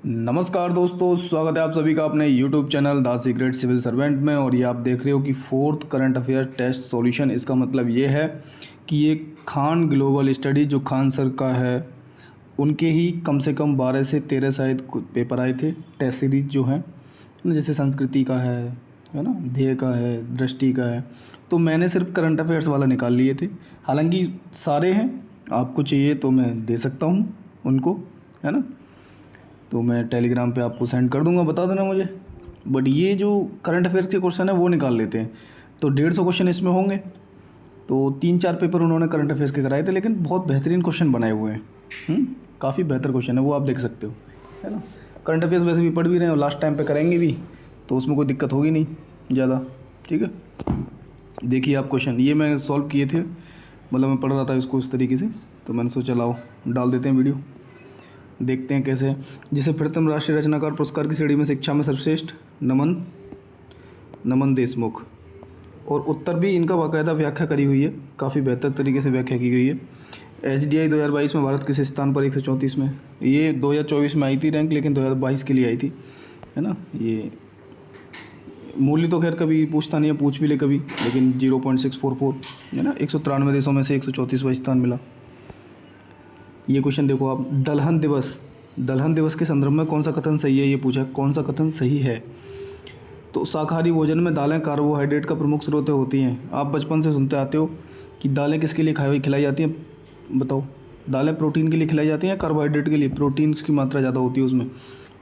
नमस्कार दोस्तों, स्वागत है आप सभी का अपने YouTube channel the secret civil servant में। और ये आप देख रहे हो कि fourth current affair test solution. इसका मतलब ये है कि ये खान ग्लोबल स्टडी जो खान सर का है, उनके ही कम से कम 12 से 13 शायद पेपर आए थे टेस्ट सीरीज जो हैं, जैसे संस्कृति का है ना, ध्येय का है, दृष्टि का है। तो मैंने सिर्फ करंट अफेयर्स वाला निकाल लिए थे। हालांकि सारे हैं, आपको चाहिए तो मैं दे सकता हूँ उनको, है ना। तो मैं टेलीग्राम पे आपको सेंड कर दूंगा, बता देना मुझे। बट ये जो करंट अफेयर्स के क्वेश्चन है वो निकाल लेते हैं, तो 150 क्वेश्चन इसमें होंगे। तो 3-4 पेपर उन्होंने करंट अफेयर्स के कराए थे, लेकिन बहुत बेहतरीन क्वेश्चन बनाए हुए हैं। काफ़ी बेहतर क्वेश्चन है, वो आप देख सकते हो, है ना। करंट अफेयर्स वैसे भी पढ़ भी रहे हैं और लास्ट टाइम पे करेंगे भी, तो उसमें कोई दिक्कत होगी नहीं ज़्यादा। ठीक है, देखिए आप क्वेश्चन ये मैं सॉल्व किए थे, मतलब मैं पढ़ रहा था इसको इस तरीके से, तो मैंने सोचा लाओ डाल देते हैं वीडियो, देखते हैं कैसे है। जिसे प्रथम राष्ट्रीय रचनाकार पुरस्कार की श्रेणी में शिक्षा में सर्वश्रेष्ठ नमन देशमुख, और उत्तर भी इनका बाकायदा व्याख्या करी हुई है, काफ़ी बेहतर तरीके से व्याख्या की गई है। HDI 2022 में भारत किस स्थान पर 134 में, ये 2024 में आई थी रैंक, लेकिन 2022 के लिए आई थी, है ना। ये मूल्य तो खैर कभी पूछता नहीं है, पूछ भी ले कभी, लेकिन 0.644 है ना। 193 देशों में से 134वां स्थान मिला। ये क्वेश्चन देखो आप, दलहन दिवस के संदर्भ में कौन सा कथन सही है, ये पूछा कौन सा कथन सही है। तो शाकाहारी भोजन में दालें कार्बोहाइड्रेट का प्रमुख स्रोत होती हैं। आप बचपन से सुनते आते हो कि दालें किसके लिए खिलाई जाती हैं, बताओ। दालें प्रोटीन के लिए खिलाई जाती हैं या कार्बोहाइड्रेट के लिए? प्रोटीन की मात्रा ज़्यादा होती है उसमें,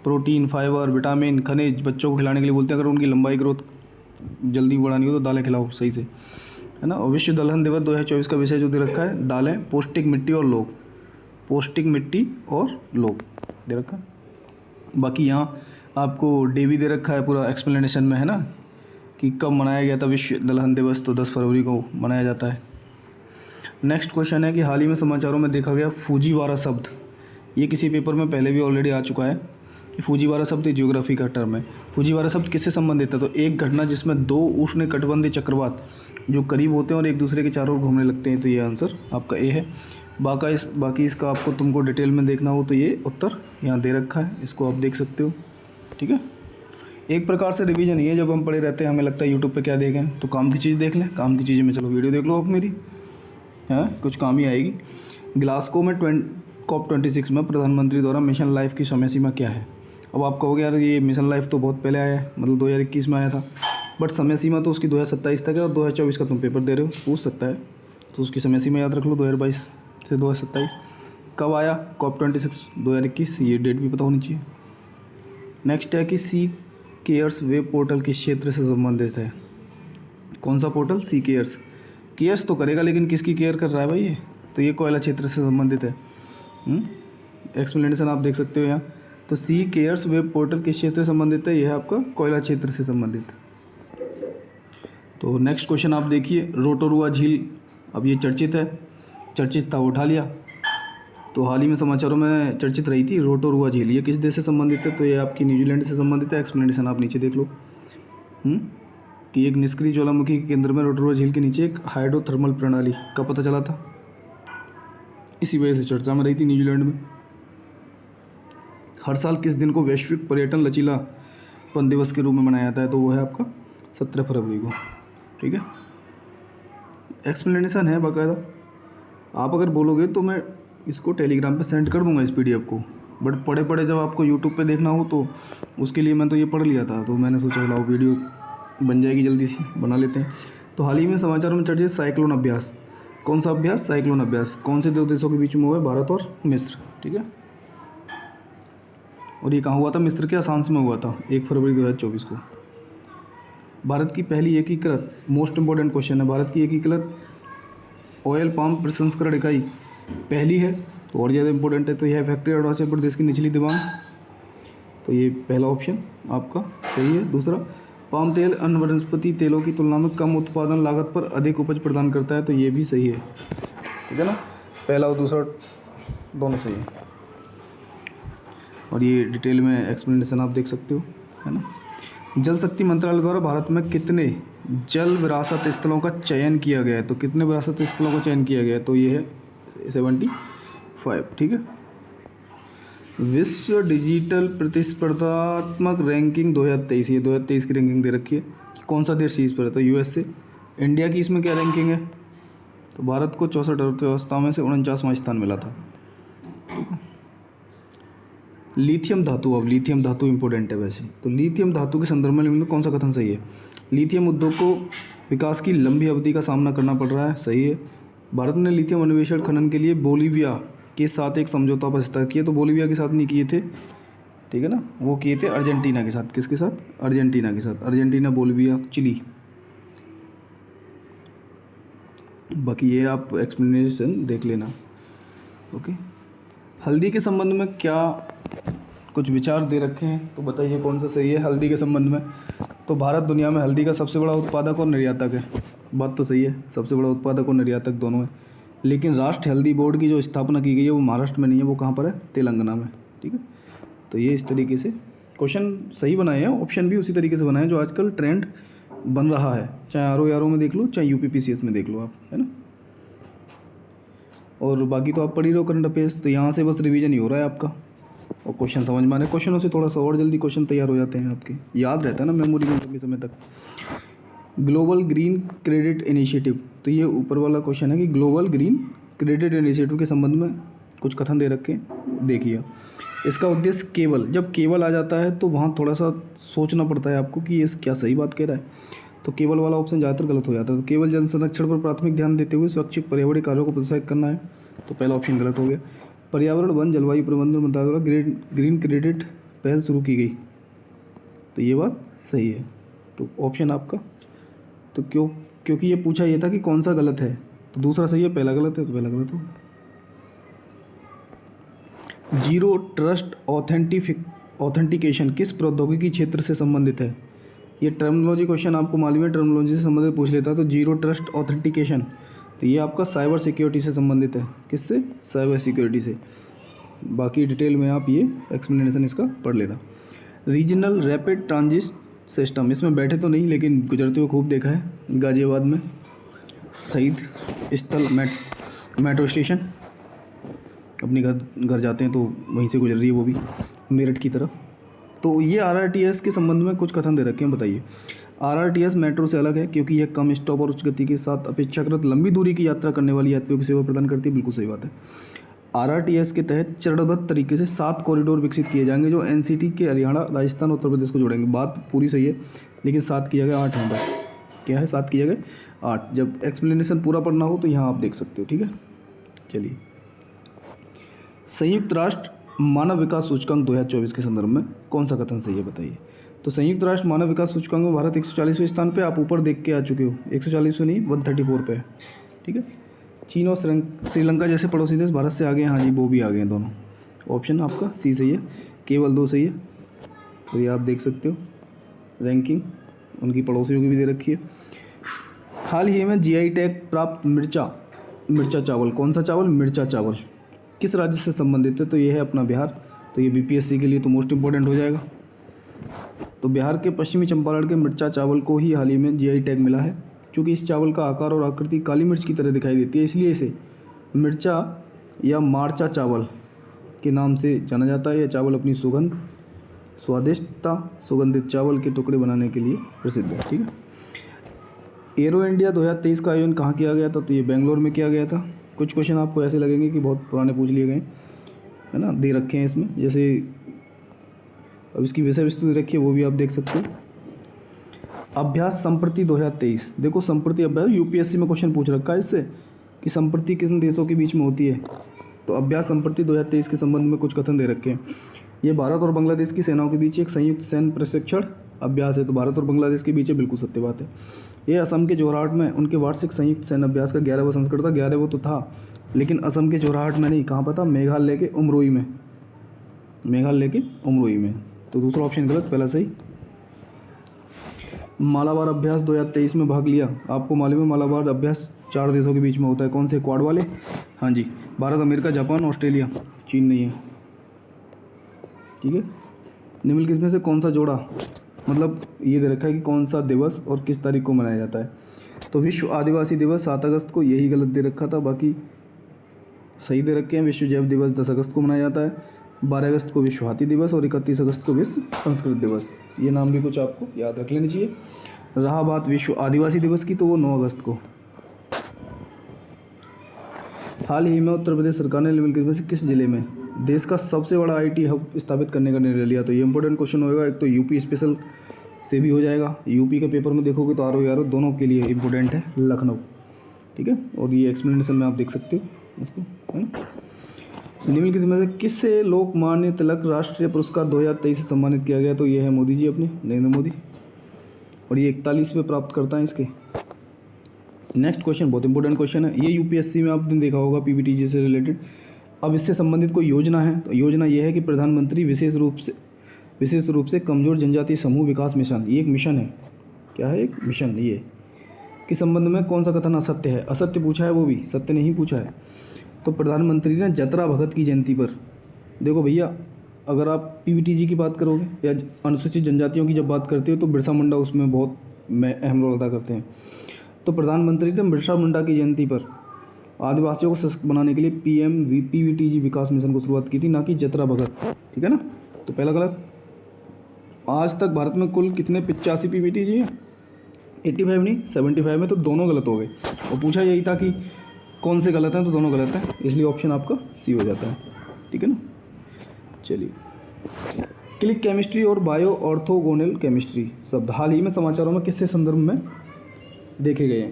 प्रोटीन, फाइबर, विटामिन, खनिज बच्चों को खिलाने के लिए बोलते हैं। अगर उनकी लंबाई ग्रोथ जल्दी बढ़ानी हो तो दालें खिलाओ सही से, है ना। और विश्व दलहन दिवस 2024 का विषय जो दे रखा है, दालें, पौष्टिक मिट्टी और लोग, पौष्टिक मिट्टी और लोग दे रखा है। बाकी यहाँ आपको डे भी दे रखा है पूरा एक्सप्लेनेशन में, है ना, कि कब मनाया गया था विश्व दलहन दिवस, तो 10 फरवरी को मनाया जाता है। नेक्स्ट क्वेश्चन है कि हाल ही में समाचारों में देखा गया फूजीवारा शब्द, ये किसी पेपर में पहले भी ऑलरेडी आ चुका है कि फूजीवारा शब्द ज्योग्राफी का टर्म है। फूजीवारा शब्द किससे संबंधित है? तो एक घटना जिसमें दो उष्णकटिबंधीय चक्रवात जो करीब होते हैं और एक दूसरे के चारों ओर घूमने लगते हैं, तो ये आंसर आपका ए है। बाकी इसका आपको तुमको डिटेल में देखना हो तो ये उत्तर यहाँ दे रखा है, इसको आप देख सकते हो। ठीक है, एक प्रकार से रिवीजन ही है। जब हम पढ़े रहते हैं हमें लगता है यूट्यूब पे क्या देखें, तो काम की चीज़ देख लें। काम की चीज़ में चलो वीडियो देख लो आप मेरी, हाँ कुछ काम ही आएगी। ग्लासगो में COP26 में प्रधानमंत्री द्वारा मिशन लाइफ की समय सीमा क्या है? अब आप कहोगे यार ये मिशन लाइफ तो बहुत पहले आया है, मतलब 2021 में आया था, बट समय सीमा तो उसकी 2027 तक है, और 2024 का तुम पेपर दे रहे हो, पूछ सकता है, तो उसकी समय सीमा याद रख लो, 2022 से 2027। कब आया COP26? 2021, ये डेट भी पता होनी चाहिए। नेक्स्ट है कि सी केयर्स वेब पोर्टल किस क्षेत्र से संबंधित है? कौन सा पोर्टल? सी केयर्स तो करेगा, लेकिन किसकी केयर कर रहा है भाई ये? तो ये कोयला क्षेत्र से संबंधित है। एक्सप्लेनेशन आप देख सकते हो यहाँ। तो सी केयर्स वेब पोर्टल किस क्षेत्र से संबंधित है? यह है आपका कोयला क्षेत्र से संबंधित। तो नेक्स्ट क्वेश्चन आप देखिए, रोटोरुआ झील, अब ये चर्चित है, चर्चित था उठा लिया, तो हाल ही में समाचारों में चर्चित रही थी रोटोरुआ झील। ये किस देश से संबंधित है? तो ये आपकी न्यूजीलैंड से संबंधित है। एक्सप्लेनेशन आप नीचे देख लो, कि एक निष्क्रिय ज्वालामुखी के केंद्र में रोटोरुआ झील के नीचे एक हाइड्रोथर्मल प्रणाली का पता चला था, इसी वजह से चर्चा में रही थी न्यूजीलैंड में। हर साल किस दिन को वैश्विक पर्यटन लचीलापन दिवस के रूप में मनाया जाता है? तो वो है आपका 17 फरवरी को। ठीक है, एक्सप्लेनेशन है बाकायदा। आप अगर बोलोगे तो मैं इसको टेलीग्राम पे सेंड कर दूंगा इस PDF को, बट पढ़े जब आपको यूट्यूब पे देखना हो तो उसके लिए मैं तो ये पढ़ लिया था, तो मैंने सोचा लाओ वीडियो बन जाएगी, जल्दी सी बना लेते हैं। तो हाल ही में समाचारों में चर्चित साइक्लोन अभ्यास, कौन सा अभ्यास? साइक्लोन अभ्यास कौन से दो देशों के बीच में हुआ है? भारत और मिस्र। ठीक है, और ये कहाँ हुआ था? मिस्र के असांस में हुआ था 1 फरवरी 2024 को। भारत की पहली एकीकृत, मोस्ट इंपॉर्टेंट क्वेश्चन है, भारत की एकीकृत ऑयल पाम प्रसंस्करण इकाई पहली है, तो और ज़्यादा इंपॉर्टेंट है। तो यह फैक्ट्री अरुणाचल प्रदेश की निचली दिबांग, तो ये पहला ऑप्शन आपका सही है। दूसरा, पाम तेल अन्य वनस्पति तेलों की तुलना में कम उत्पादन लागत पर अधिक उपज प्रदान करता है, तो ये भी सही है। ठीक है ना, पहला और दूसरा दोनों सही है। और ये डिटेल में एक्सप्लेनेशन आप देख सकते हो, है ना। जल शक्ति मंत्रालय द्वारा भारत में कितने जल विरासत स्थलों का चयन किया गया है? तो कितने विरासत स्थलों का चयन किया गया है? तो ये है 75। ठीक है, विश्व डिजिटल प्रतिस्पर्धात्मक रैंकिंग 2023, ये 2023 की रैंकिंग दे रखी है। कौन सा देश शीर्ष पर रहता है? यूएसए। इंडिया की इसमें क्या रैंकिंग है? तो भारत को 64 अर्थव्यवस्था में से 49वां स्थान मिला था। लिथियम धातु, अब लिथियम धातु इंपॉर्टेंट है वैसे, तो लिथियम धातु के संदर्भ में निम्न में कौन सा कथन सही है? लिथियम उद्योग को विकास की लंबी अवधि का सामना करना पड़ रहा है, सही है। भारत ने लिथियम अन्वेषण खनन के लिए बोलीविया के साथ एक समझौता पर हस्ताक्षर किया, तो बोलीविया के साथ नहीं किए थे, ठीक है ना, वो किए थे अर्जेंटीना के साथ। किसके साथ? अर्जेंटीना के साथ। Argentina, Bolivia, Chile. बाकी ये आप एक्सप्लेनेशन देख लेना। ओके। हल्दी के संबंध में क्या कुछ विचार दे रखे हैं, तो बताइए कौन सा सही है हल्दी के संबंध में। तो भारत दुनिया में हल्दी का सबसे बड़ा उत्पादक और निर्यातक है, बात तो सही है, सबसे बड़ा उत्पादक और निर्यातक दोनों है। लेकिन राष्ट्रीय हल्दी बोर्ड की जो स्थापना की गई है वो महाराष्ट्र में नहीं है, वो कहाँ पर है? तेलंगाना में, ठीक है। तो ये इस तरीके से क्वेश्चन सही बनाए हैं, ऑप्शन भी उसी तरीके से बनाए हैं जो आजकल ट्रेंड बन रहा है, चाहे आर में देख लो, चाहे यूपीपीसीएस में देख लो आप, है ना। और बाकी तो आप पढ़ ही रहे हो करंट अफेयर्स, तो यहाँ से बस रिवीजन ही हो रहा है आपका, और क्वेश्चन समझ में आ रहे हैं। क्वेश्चनों से थोड़ा सा और जल्दी क्वेश्चन तैयार हो जाते हैं आपके, याद रहता है ना मेमोरी में लंबे समय तक। ग्लोबल ग्रीन क्रेडिट इनिशिएटिव, तो ये ऊपर वाला क्वेश्चन है कि ग्लोबल ग्रीन क्रेडिट इनिशिएटिव के संबंध में कुछ कथन दे रखे हैं, देखिए। इसका उद्देश्य केवल, जब केवल आ जाता है तो वहाँ थोड़ा सा सोचना पड़ता है आपको कि ये क्या सही बात कह रहा है, तो केवल वाला ऑप्शन ज़्यादातर गलत हो जाता है। तो केवल जल संरक्षण पर प्राथमिक ध्यान देते हुए स्वैच्छिक पर्यावरणीय कार्यों को प्रोत्साहित करना है, तो पहला ऑप्शन गलत हो गया। पर्यावरण वन जलवायु प्रबंधन मंत्रालय द्वारा ग्रीन क्रेडिट पहल शुरू की गई, तो ये बात सही है, तो ऑप्शन आपका। तो क्योंकि ये पूछा ये था कि कौन सा गलत है, तो दूसरा सही है, पहला गलत है, तो पहला गलत होगा। जीरो ट्रस्ट ऑथेंटिकेशन किस प्रौद्योगिकी क्षेत्र से संबंधित है? ये टर्मिनोलॉजी क्वेश्चन आपको मालूम है, टर्मिनोलॉजी से संबंधित पूछ लेता है, तो जीरो ट्रस्ट ऑथेंटिकेशन, तो ये आपका साइबर सिक्योरिटी से संबंधित है। किससे? साइबर सिक्योरिटी से। बाकी डिटेल में आप ये एक्सप्लेनेशन इसका पढ़ लेना। रीजनल रैपिड ट्रांजिट सिस्टम, इसमें बैठे तो नहीं लेकिन गुजरते हुए खूब देखा है, गाजियाबाद में शहीद स्थल मेट्रो स्टेशन, अपने घर जाते हैं तो वहीं से गुजर रही है वो भी, मेरठ की तरफ। तो ये आरआरटीएस के संबंध में कुछ कथन दे रखे हैं, बताइए। आरआरटीएस मेट्रो से अलग है क्योंकि यह कम स्टॉप और उच्च गति के साथ अपेक्षाकृत लंबी दूरी की यात्रा करने वाली यात्रियों की सेवा प्रदान करती है, बिल्कुल सही बात है। आरआरटीएस के तहत चरणबद्ध तरीके से 7 कॉरिडोर विकसित किए जाएंगे जो एनसीटी के हरियाणा, राजस्थान, उत्तर प्रदेश को जोड़ेंगे। बात पूरी सही है, लेकिन 7 की जगह 8 है बस। क्या है? 7 की जगह 8। जब एक्सप्लेनेशन पूरा पढ़ना हो तो यहाँ आप देख सकते हो, ठीक है। चलिए, संयुक्त राष्ट्र मानव विकास सूचकांक 2024 के संदर्भ में कौन सा कथन सही है, बताइए। तो संयुक्त राष्ट्र मानव विकास सूचकांक में भारत 140वें स्थान पे, आप ऊपर देख के आ चुके हो, 140वें नहीं 134 पे है, ठीक है। चीन और श्रीलंका जैसे पड़ोसी देश भारत से आगे हैं, हाँ जी वो भी आ गए हैं दोनों। ऑप्शन आपका सी सही है, केवल 2 सही है। तो ये आप देख सकते हो रैंकिंग उनकी पड़ोसियों की भी दे रखी है। हाल ही में जीआई टैग प्राप्त मिर्चा चावल, कौन सा चावल? मिर्चा चावल, किस राज्य से संबंधित है? तो ये है अपना बिहार। तो ये बीपीएससी के लिए तो मोस्ट इंपॉर्टेंट हो जाएगा। तो बिहार के पश्चिमी चंपारण के मिर्चा चावल को ही हाल ही में जीआई टैग मिला है। चूँकि इस चावल का आकार और आकृति काली मिर्च की तरह दिखाई देती है, इसलिए इसे मिर्चा या मार्चा चावल के नाम से जाना जाता है। यह चावल अपनी सुगंध, स्वादिष्टता, सुगंधित चावल के टुकड़े बनाने के लिए प्रसिद्ध है, ठीक है। एरो इंडिया 2023 का आयोजन कहाँ किया गया था? तो ये बेंगलोर में किया गया था। कुछ क्वेश्चन आपको ऐसे लगेंगे कि बहुत पुराने पूछ लिए गए, है ना, दे रखे हैं इसमें, जैसे अब इसकी विषय वस्तु दे रखी है वो भी आप देख सकते हो। अभ्यास संप्रति 2023, देखो संप्रति अभ्यास यूपीएससी में क्वेश्चन पूछ रखा है इससे कि संप्रति किन देशों के बीच में होती है। तो अभ्यास संप्रति 2023 के संबंध में कुछ कथन दे रखे हैं। ये भारत और बांग्लादेश की सेनाओं के बीच एक संयुक्त सैन्य प्रशिक्षण अभ्यास है, तो भारत और बांग्लादेश के बीच बिल्कुल सत्य बात है। ये असम के जोरहाट में उनके वार्षिक संयुक्त सैन्य अभ्यास का 11वां संस्करण था। 11वां तो था, लेकिन असम के जोरहाट में नहीं, कहाँ पर था? मेघालय के उमरोई में, मेघालय के उमरोई में। तो दूसरा ऑप्शन गलत, पहला सही। मालाबार अभ्यास 2023 में भाग लिया, आपको मालूम है मालाबार अभ्यास 4 देशों के बीच में होता है। कौन से? क्वाड वाले, हाँ जी, भारत, अमेरिका, जापान, ऑस्ट्रेलिया, चीन नहीं है, ठीक है। निम्नलिखित में से कौन सा जोड़ा, मतलब ये दे रखा है कि कौन सा दिवस और किस तारीख को मनाया जाता है। तो विश्व आदिवासी दिवस 7 अगस्त को, यही गलत दे रखा था, बाकी सही दे रखे हैं। विश्व जैव दिवस 10 अगस्त को मनाया जाता है। 12 अगस्त को विश्व हाथी दिवस और 31 अगस्त को विश्व संस्कृत दिवस। ये नाम भी कुछ आपको याद रख लेनी चाहिए। रहा बात विश्व आदिवासी दिवस की, तो वो 9 अगस्त को। हाल ही में उत्तर प्रदेश सरकार ने निम्नलिखित में से किस जिले में देश का सबसे बड़ा आईटी हब स्थापित करने का निर्णय लिया? तो ये इंपॉर्टेंट क्वेश्चन होगा। एक तो यूपी स्पेशल से भी हो जाएगा, यूपी के पेपर में देखोगे तो आरओ यारो दोनों के लिए इंपॉर्टेंट है, लखनऊ, ठीक है। और ये एक्सप्लेनेशन में आप देख सकते हो उसको, है ना। निम्नलिखित में से किससे लोकमान्य तिलक राष्ट्रीय पुरस्कार 2023 से सम्मानित किया गया? तो ये है मोदी जी, अपने नरेंद्र मोदी, और ये 41वें प्राप्त करता है इसके। नेक्स्ट क्वेश्चन बहुत इंपॉर्टेंट क्वेश्चन है, ये यूपीएससी में आपने देखा होगा, पीपीटीजी से रिलेटेड। अब इससे संबंधित कोई योजना है, तो योजना ये है कि प्रधानमंत्री विशेष रूप से कमजोर जनजातीय समूह विकास मिशन, ये एक मिशन है। क्या है? एक मिशन। ये के संबंध में कौन सा कथन असत्य है? असत्य पूछा है, वो भी सत्य नहीं पूछा है। तो प्रधानमंत्री ने जतरा भगत की जयंती पर, देखो भैया, अगर आप पीवीटीजी की बात करोगे या अनुसूचित जनजातियों की जब बात करते हो तो बिरसा मुंडा उसमें बहुत अहम रोल अदा करते हैं। तो प्रधानमंत्री ने बिरसा मुंडा की जयंती पर आदिवासियों को सशक्त बनाने के लिए पीवीटीजी विकास मिशन को शुरुआत की थी, ना कि जतरा भगत, ठीक है ना। तो पहला गलत। आज तक भारत में कुल कितने 85 पीवीटीजी हैं? 85 नहीं, 75 में, तो दोनों गलत हो गए। और पूछा यही था कि कौन से गलत हैं, तो दोनों गलत हैं, इसलिए ऑप्शन आपका सी हो जाता है, ठीक है ना। चलिए, क्लिक केमिस्ट्री और बायो ऑर्थोगोनल केमिस्ट्री शब्द हाल ही में समाचारों में किससे संदर्भ में देखे गए हैं?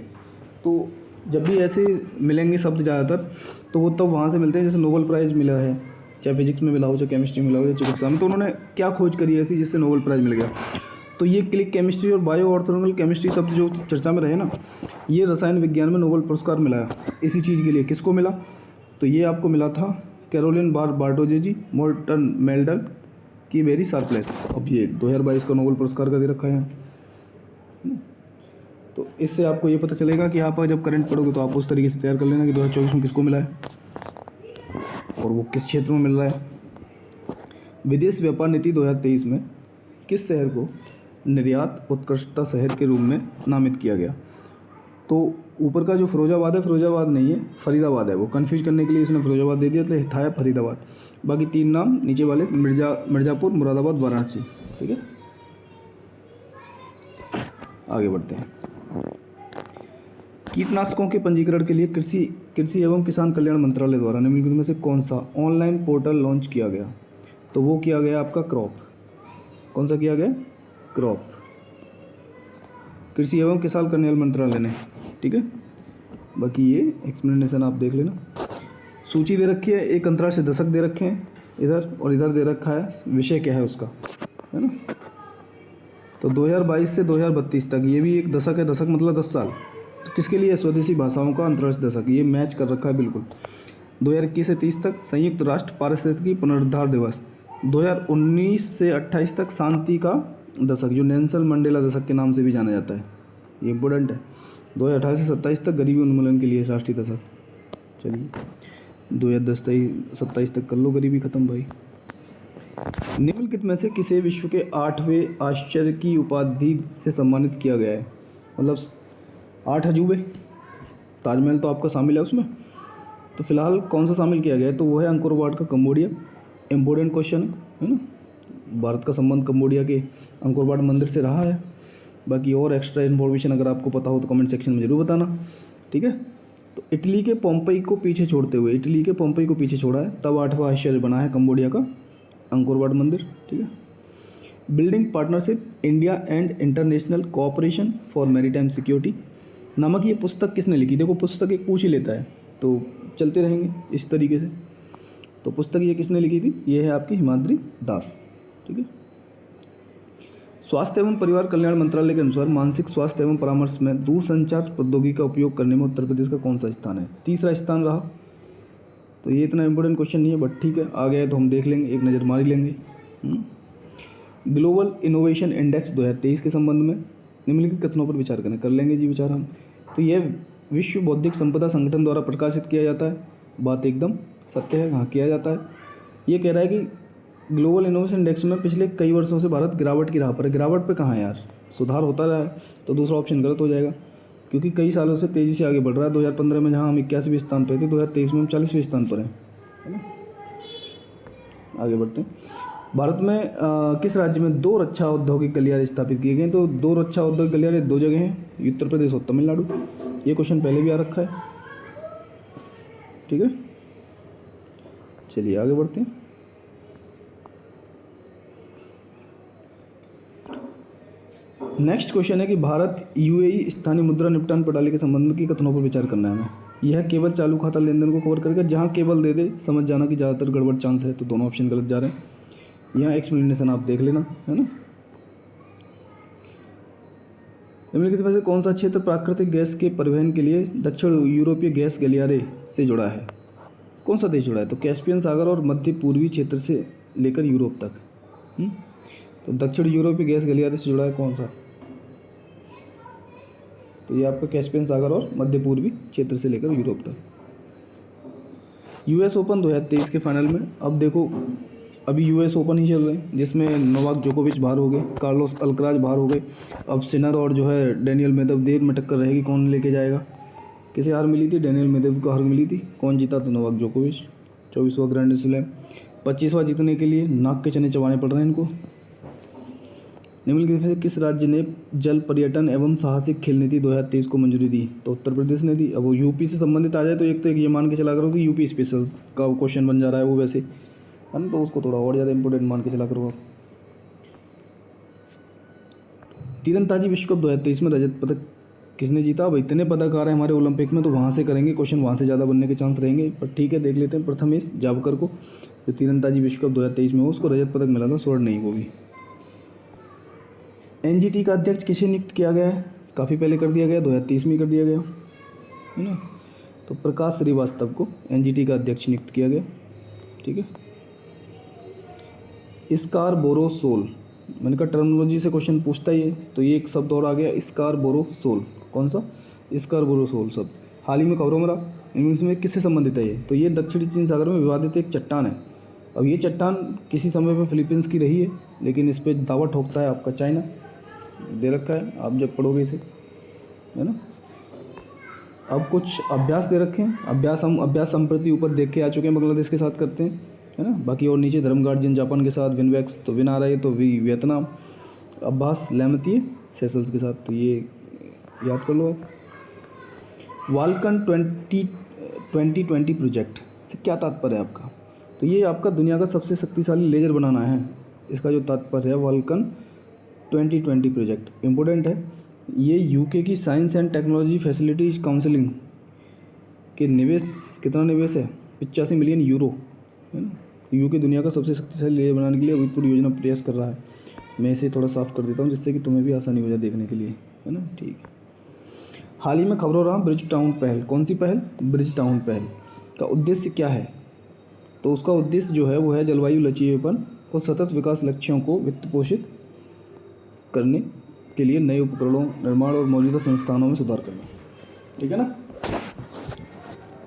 तो जब भी ऐसे मिलेंगे शब्द ज़्यादातर, तो वो तब वहाँ से मिलते हैं जैसे नोबेल प्राइज़ मिला है, चाहे फिजिक्स में मिला हो, चाहे केमिस्ट्री में मिला हो, या चिकित्सा में। तो उन्होंने क्या खोज करी ऐसी जिससे नोबेल प्राइज़ मिल गया? तो ये क्लिक केमिस्ट्री और बायो ऑर्थोगोनल केमिस्ट्री शब्द जो चर्चा में रहे ना, ये रसायन विज्ञान में नोबेल पुरस्कार मिला है इसी चीज़ के लिए। किसको मिला? तो ये आपको मिला था कैरोलिन बार्टोजेजी, मोर्टन मेल्डल की वेरी शार्पलेस। अब ये 2022 का नोबेल पुरस्कार का दे रखा है। तो इससे आपको ये पता चलेगा कि आप जब करंट पढ़ोगे तो आप उस तरीके से तैयार कर लेना कि 2024 में किसको मिला है और वो किस क्षेत्र में मिल रहा है। विदेश व्यापार नीति 2023 में किस शहर को निर्यात उत्कृष्टता शहर के रूप में नामित किया गया? तो ऊपर का जो फिरोजाबाद है, फिरोजाबाद नहीं है, फरीदाबाद है। वो कन्फ्यूज करने के लिए इसने फिरोजाबाद दे दिया, तो था फरीदाबाद। बाकी 3 नाम नीचे वाले मिर्ज़ापुर, मुरादाबाद, वाराणसी, ठीक है। आगे बढ़ते हैं। कीटनाशकों के पंजीकरण के लिए कृषि एवं किसान कल्याण मंत्रालय द्वारा निम्नलिखित में से कौन सा ऑनलाइन पोर्टल लॉन्च किया गया? तो वो किया गया आपका क्रॉप। कौन सा किया गया? क्रॉप, कृषि एवं किसान कल्याण मंत्रालय ने, ठीक है। बाकी ये एक्सप्लेनेशन आप देख लेना। सूची दे रखी है, एक अंतराल से दशक दे रखे हैं इधर, और इधर दे रखा है विषय क्या है उसका, है ना। तो 2022 से 2032 तक, ये भी एक दशक है, दशक मतलब 10 साल। तो किसके लिए? स्वदेशी भाषाओं का अंतराल से दशक, ये मैच कर रखा है बिल्कुल। 2021 से 30 तक संयुक्त राष्ट्र पारिस्थितिकी पुनरुद्धार दिवस। 2019 से 28 तक शांति का दशक, जो नेल्सन मंडेला दशक के नाम से भी जाना जाता है, ये इम्पोर्टेंट है। 2018 से 27 तक गरीबी उन्मूलन के लिए राष्ट्रीय दशक। चलिए 2027 तक कर लो गरीबी ख़त्म भाई। निम्नलिखित में से किसे विश्व के 8वें आश्चर्य की उपाधि से सम्मानित किया गया है? मतलब 8 अजूबे, ताजमहल तो आपका शामिल है उसमें, तो फिलहाल कौन सा शामिल किया गया है? तो वो है अंकोर वाट का कंबोडिया। इम्पोर्टेंट क्वेश्चन है ना। भारत का संबंध कंबोडिया के अंकोर वाट मंदिर से रहा है। बाकी और एक्स्ट्रा इन्फॉर्मेशन अगर आपको पता हो तो कमेंट सेक्शन में ज़रूर बताना, ठीक है। तो इटली के पोम्पई को पीछे छोड़ते हुए, इटली के पोम्पई को पीछे छोड़ा है, तब 8वां आश्चर्य बना है कंबोडिया का अंकोर वाट मंदिर, ठीक है। Building partnership India and international cooperation for maritime security नामक ये पुस्तक किसने लिखी? देखो पुस्तक एक पूछ ही लेता है, तो चलते रहेंगे इस तरीके से। तो पुस्तक ये किसने लिखी थी? ये है आपकी हिमाद्री दास, ठीक है। स्वास्थ्य एवं परिवार कल्याण मंत्रालय के अनुसार मानसिक स्वास्थ्य एवं परामर्श में दूरसंचार प्रौद्योगिकी का उपयोग करने में उत्तर प्रदेश का कौन सा स्थान है? 3रा स्थान रहा। तो ये इतना इंपॉर्टेंट क्वेश्चन नहीं है, बट ठीक है, आ गया तो हम देख लेंगे, एक नज़र मार ही लेंगे। ग्लोबल इनोवेशन इंडेक्स 2023 के संबंध में निम्नलिखित कथनों पर विचार करें। कर लेंगे जी विचार हम। तो यह विश्व बौद्धिक संपदा संगठन द्वारा प्रकाशित किया जाता है। बात एकदम सत्य है, हाँ किया जाता है। ये कह रहा है कि ग्लोबल इनोवेशन इंडेक्स में पिछले कई वर्षों से भारत गिरावट की राह पर है। गिरावट पे कहाँ है यार, सुधार होता रहा है, तो दूसरा ऑप्शन गलत हो जाएगा, क्योंकि कई सालों से तेज़ी से आगे बढ़ रहा है। 2015 में जहाँ हम 81वें स्थान पर थे, 2023 में हम 40वें स्थान पर हैं, है ना। आगे बढ़ते हैं। भारत में किस राज्य में 2 रक्षा औद्योगिक गलियारे स्थापित किए गए? तो 2 रक्षा औद्योगिक गलियारे 2 जगह हैं, उत्तर प्रदेश और तमिलनाडु। ये क्वेश्चन पहले भी आ रखा है, ठीक है। चलिए आगे बढ़ते हैं। नेक्स्ट क्वेश्चन है कि भारत यूएई स्थानीय मुद्रा निपटान प्रणाली के संबंध में की कथनों पर विचार करना है हमें। यह केवल चालू खाता लेन देन को कवर करेगा। जहाँ केवल दे दे समझ जाना कि ज़्यादातर गड़बड़ चांस है, तो दोनों ऑप्शन गलत जा रहे हैं। यहाँ एक्सप्लेनेशन आप देख लेना, है ना। निम्नलिखित में से कौन सा क्षेत्र प्राकृतिक गैस के परिवहन के लिए दक्षिण यूरोपीय गैस गलियारे से जुड़ा है? कौन सा देश जुड़ा है? तो कैस्पियन सागर और मध्य पूर्वी क्षेत्र से लेकर यूरोप तक। तो दक्षिण यूरोपीय गैस गलियारे से जुड़ा है कौन सा? तो ये आपका कैस्पियन सागर और मध्य पूर्वी क्षेत्र से लेकर यूरोप तक। यूएस ओपन 2023 के फाइनल में, अब देखो अभी यूएस ओपन ही चल रहे हैं, जिसमें नोवाक जोकोविच बाहर हो गए, कार्लोस अल्कराज बाहर हो गए। अब सिनर और जो है डेनियल मेदवेदेव में टक्कर रहेगी, कौन लेके जाएगा। किसे हार मिली थी? डेनियल मेदवेदेव को हार मिली थी। कौन जीता? तो नोवाक जोकोविच। 24वां ग्रैंड स्लैम, 25वां जीतने के लिए नाक के चने चबाने पड़ रहे हैं इनको। निम्नलिखित में से किस राज्य ने जल पर्यटन एवं साहसिक खेल नीति 2023 को मंजूरी दी? तो उत्तर प्रदेश ने दी। अब वो यूपी से संबंधित आ जाए तो एक ये मान के चला करो कि यूपी स्पेशल का क्वेश्चन बन जा रहा है वो, वैसे है ना, तो उसको थोड़ा और ज़्यादा इंपॉर्टेंट मान के चला करो आप। तीरंदाजी विश्व कप 2023 में रजत पदक किसने जीता? अब इतने पदक आ रहे हैं हमारे ओलंपिक में, तो वहाँ से करेंगे क्वेश्चन, वहाँ से ज़्यादा बनने के चांस रहेंगे, पर ठीक है देख लेते हैं। प्रथमेश जावकर को, जो तीरंदाजी विश्व कप 2023 में हो, उसको रजत पदक मिला था, स्वर्ण नहीं, वो भी। एनजीटी का अध्यक्ष किसे नियुक्त किया गया है? काफ़ी पहले कर दिया गया, 2023 में कर दिया गया, है ना। तो प्रकाश श्रीवास्तव को एनजीटी का अध्यक्ष नियुक्त किया गया, ठीक है। स्कारबोरोसोल, मैंने कहा टर्मिनोलॉजी से क्वेश्चन पूछता ही है, तो ये एक शब्द और आ गया, स्कारबोरोसोल। कौन सा? स्कारबोरोसोल शब्द हाल ही में खबरों में रहा। इनमें किससे संबंधित है ये? तो ये दक्षिणी चीन सागर में विवादित एक चट्टान है। अब ये चट्टान किसी समय पर फिलीपींस की रही है, लेकिन इस पर दावा ठोकता है आपका चाइना। दे रखा है, आप जब पढ़ोगे इसे, है ना। अब कुछ अभ्यास दे रखे हैं, हम अभ्यास संप्रति ऊपर देख के आ चुके हैं, बांग्लादेश के साथ करते हैं, है ना। बाकी और नीचे धर्म गार्जियन जापान के साथ, विनवैक्स तो विन आ रहा है, तो वियतनाम, अब्बास लहमती सेशल्स के साथ, तो ये याद कर लो आप। वाल्कन 2020 प्रोजेक्ट से क्या तात्पर्य है आपका? तो ये आपका दुनिया का सबसे शक्तिशाली लेज़र बनाना है, इसका जो तात्पर्य है वाल्कन 2020 प्रोजेक्ट इम्पोर्टेंट है। ये यूके की science and technology facilities counselling के निवेश, कितना निवेश है? 85 मिलियन यूरो, है ना। यूके दुनिया का सबसे शक्तिशाली लेज़र बनाने के लिए अभी पूरी योजना प्रयास कर रहा है। मैं इसे थोड़ा साफ कर देता हूँ जिससे कि तुम्हें भी आसानी हो जाए देखने के लिए, है ना, ठीक है। हाल ही में खबरों रहा ब्रिज टाउन पहल। कौन सी पहल? ब्रिज टाउन पहल का उद्देश्य क्या है? तो उसका उद्देश्य जो है वो है जलवायु लचीलेपन और सतत विकास लक्ष्यों को वित्त पोषित करने के लिए नए उपकरणों निर्माण और मौजूदा संस्थानों में सुधार करना, ठीक है ना।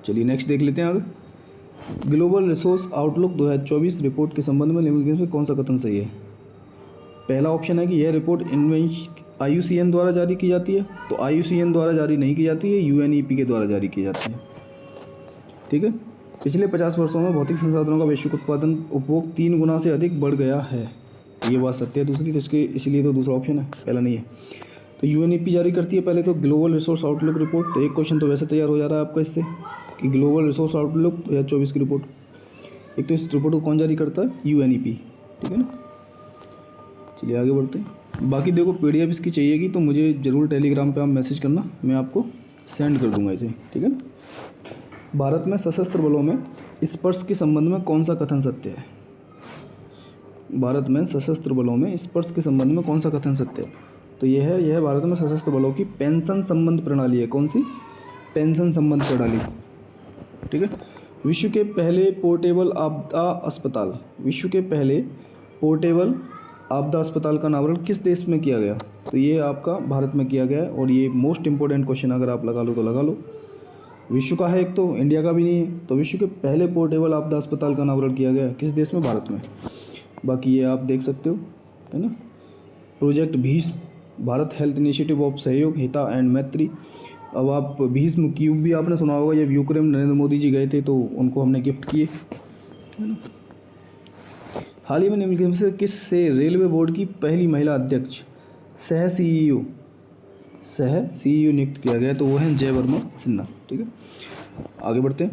चलिए नेक्स्ट देख लेते हैं आगे। ग्लोबल रिसोर्स आउटलुक 2024 रिपोर्ट के संबंध में निम्नलिखित में कौन सा कथन सही है? पहला ऑप्शन है कि यह रिपोर्ट IUCN द्वारा जारी की जाती है, तो IUCN द्वारा जारी नहीं की जाती है, UNEP के द्वारा जारी की जाती है, ठीक है। पिछले 50 वर्षों में भौतिक संसाधनों का वैश्विक उत्पादन उपभोग 3 गुना से अधिक बढ़ गया है, ये बात सत्य है। दूसरी तो इसके इसलिए तो दूसरा ऑप्शन है, पहला नहीं है। तो UNEP जारी करती है पहले तो ग्लोबल रिसोर्स आउटलुक रिपोर्ट। तो एक क्वेश्चन तो वैसे तैयार हो जा रहा है आपका इससे कि ग्लोबल रिसोर्स आउटलुक 2024 की रिपोर्ट, एक तो इस रिपोर्ट को कौन जारी करता है? UNEP, ठीक है ना। चलिए आगे बढ़ते हैं। बाकी देखो PDF इसकी चाहिएगी तो मुझे ज़रूर टेलीग्राम पे आप मैसेज करना, मैं आपको सेंड कर दूंगा इसे, ठीक है ना। भारत में सशस्त्र बलों में स्पर्श के संबंध में कौन सा कथन सत्य है? भारत में सशस्त्र बलों में स्पर्श के संबंध में कौन सा कथन सत्य है? तो यह भारत में सशस्त्र बलों की पेंशन संबंध प्रणाली है। कौन सी? पेंशन संबंध प्रणाली, ठीक है। विश्व के पहले पोर्टेबल आपदा अस्पताल, विश्व के पहले पोर्टेबल आपदा अस्पताल का नामकरण किस देश में किया गया? तो ये आपका भारत में किया गया है, और ये मोस्ट इंपॉर्टेंट क्वेश्चन अगर आप लगा लो तो लगा लो। विश्व का है एक तो, इंडिया का भी नहीं है। तो विश्व के पहले पोर्टेबल आपदा अस्पताल का नामकरण किया गया है किस देश में? भारत में। बाकी ये आप देख सकते हो, है ना। Project Bhishma, Bharat health initiative of सहयोग, हिता एंड मैत्री। अब आप भीष्म क्यूब भी आपने सुना होगा, जब यूक्रेन में नरेंद्र मोदी जी गए थे तो उनको हमने गिफ्ट किए, है ना। हाल ही में निम्नलिखित में से किस से रेलवे बोर्ड की पहली महिला अध्यक्ष सह सीईओ नियुक्त किया गया? तो वो हैं जय वर्मा सिन्हा। ठीक है, आगे बढ़ते हैं।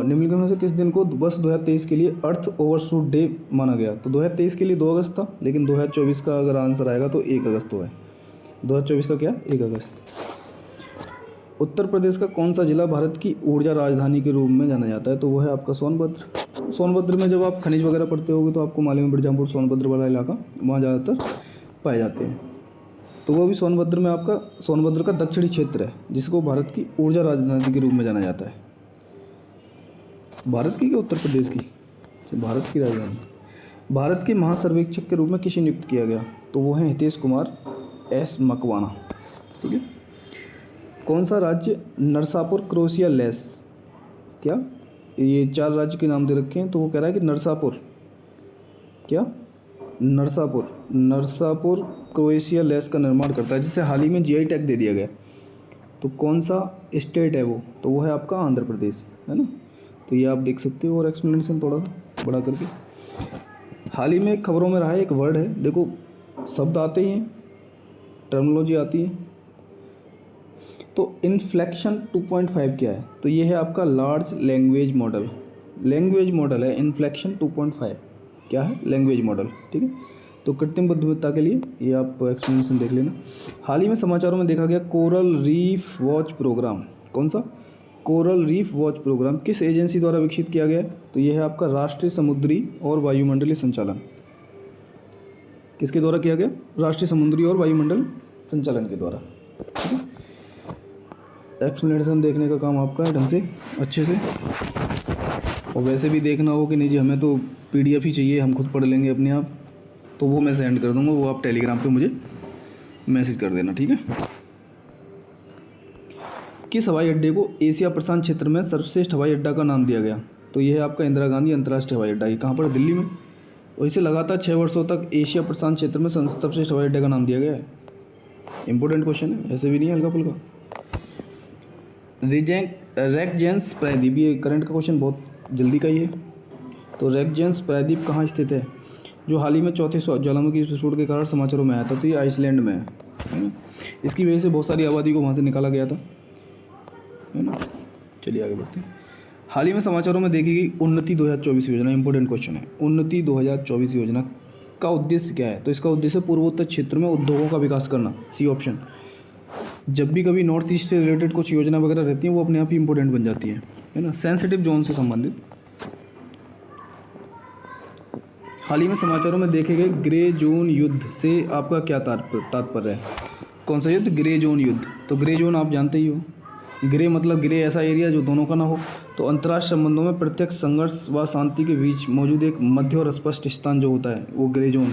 निम्नलिखित में से किस दिन को वर्ष 2023 के लिए अर्थ ओवरशूट डे माना गया? तो 2023 के लिए 2 अगस्त था, लेकिन 2024 का अगर आंसर आएगा तो 1 अगस्त हुआ है। 2024 का क्या? 1 अगस्त। उत्तर प्रदेश का कौन सा जिला भारत की ऊर्जा राजधानी के रूप में जाना जाता है? तो वो है आपका सोनभद्र। सोनभद्र में जब आप खनिज वगैरह पढ़ते होगे तो आपको मालूम है, बिरजापुर सोनभद्र वाला इलाका वहाँ ज़्यादातर पाए जाते हैं। तो वो भी सोनभद्र में आपका, सोनभद्र का दक्षिणी क्षेत्र है जिसको भारत की ऊर्जा राजधानी के रूप में जाना जाता है। भारत की क्या उत्तर प्रदेश की? भारत की राजधानी। भारत के महासर्वेक्षक के रूप में किसे नियुक्त किया गया? तो वो हैं हितेश कुमार एस मकवाना। ठीक है, कौन सा राज्य नरसापुर क्रोएशिया लेस, क्या ये 4 राज्य के नाम दे रखे हैं, तो वो कह रहा है कि नरसापुर, क्या नरसापुर क्रोएशिया लेस का निर्माण करता है, जिसे हाल ही में जीआई टैग दे दिया गया। तो कौन सा स्टेट है वो? तो वो है आपका आंध्र प्रदेश, है ना। तो ये आप देख सकते हो, और एक्सप्लेनेशन थोड़ा सा बड़ा करके। हाल ही में खबरों में रहा है एक वर्ड है, देखो शब्द आते ही हैं, टर्मिनोलॉजी आती है। तो इन्फ्लेक्शन 2.5 क्या है? तो ये है आपका लार्ज लैंग्वेज मॉडल है इन्फ्लेक्शन 2.5। क्या है? Language model. ठीक है, तो कृत्रिम बुद्धिमत्ता के लिए ये आप एक्सप्लेनेशन देख लेना। हाल ही में समाचारों में देखा गया कोरल रीफ वॉच प्रोग्राम, कौन सा? कोरल रीफ वॉच प्रोग्राम किस एजेंसी द्वारा विकसित किया गया है? तो ये है आपका राष्ट्रीय समुद्री और वायुमंडलीय संचालन। किसके द्वारा किया गया? राष्ट्रीय समुद्री और वायुमंडल संचालन के द्वारा। एक्सप्लेनेशन देखने का काम आपका है ढंग से, अच्छे से। और वैसे भी देखना हो कि नहीं जी हमें तो PDF ही चाहिए, हम खुद पढ़ लेंगे अपने आप, तो वो मैं सेंड कर दूंगा, वो आप टेलीग्राम पे मुझे मैसेज कर देना। ठीक है, किस हवाई अड्डे को एशिया प्रशांत क्षेत्र में सर्वश्रेष्ठ हवाई अड्डा का नाम दिया गया? तो यह है आपका इंदिरा गांधी अंतर्राष्ट्रीय हवाई अड्डा। ये कहाँ पर? दिल्ली में। और इसे लगातार 6 वर्षों तक एशिया प्रशांत क्षेत्र में सर्वश्रेष्ठ हवाई अड्डे का नाम दिया गया है। इंपॉर्टेंट क्वेश्चन है, ऐसे भी नहीं हल्का फुल्का। रैकजेंस प्रायद्वीप, ये करंट का क्वेश्चन बहुत जल्दी का ही है। तो रैकजेंस प्रायद्वीप कहाँ स्थित है? जो हाल ही में चौथे ज्वालामुखी विस्फोट के कारण समाचारों में आया था, तो ये आइसलैंड में है ना। इसकी वजह से बहुत सारी आबादी को वहाँ से निकाला गया था, है ना। चलिए आगे बढ़ते हैं। हाल ही में समाचारों में देखी गई उन्नति 2024 योजना, इंपॉर्टेंट क्वेश्चन है। उन्नति 2024 योजना का उद्देश्य क्या है? तो इसका उद्देश्य पूर्वोत्तर क्षेत्र में उद्योगों का विकास करना, सी ऑप्शन। जब भी कभी नॉर्थ ईस्ट से रिलेटेड कुछ योजना वगैरह रहती हैं वो अपने आप ही इंपॉर्टेंट बन जाती है ना, सेंसिटिव जोन से संबंधित। हाल ही में समाचारों में देखे गए ग्रे जोन युद्ध से आपका क्या तात्पर्य है? कौन सा युद्ध? ग्रे जोन युद्ध। तो ग्रे जोन आप जानते ही हो, ग्रे मतलब ग्रे ऐसा एरिया जो दोनों का ना हो। तो अंतर्राष्ट्रीय संबंधों में प्रत्यक्ष संघर्ष व शांति के बीच मौजूद एक मध्य और स्पष्ट स्थान जो होता है वो ग्रे जोन।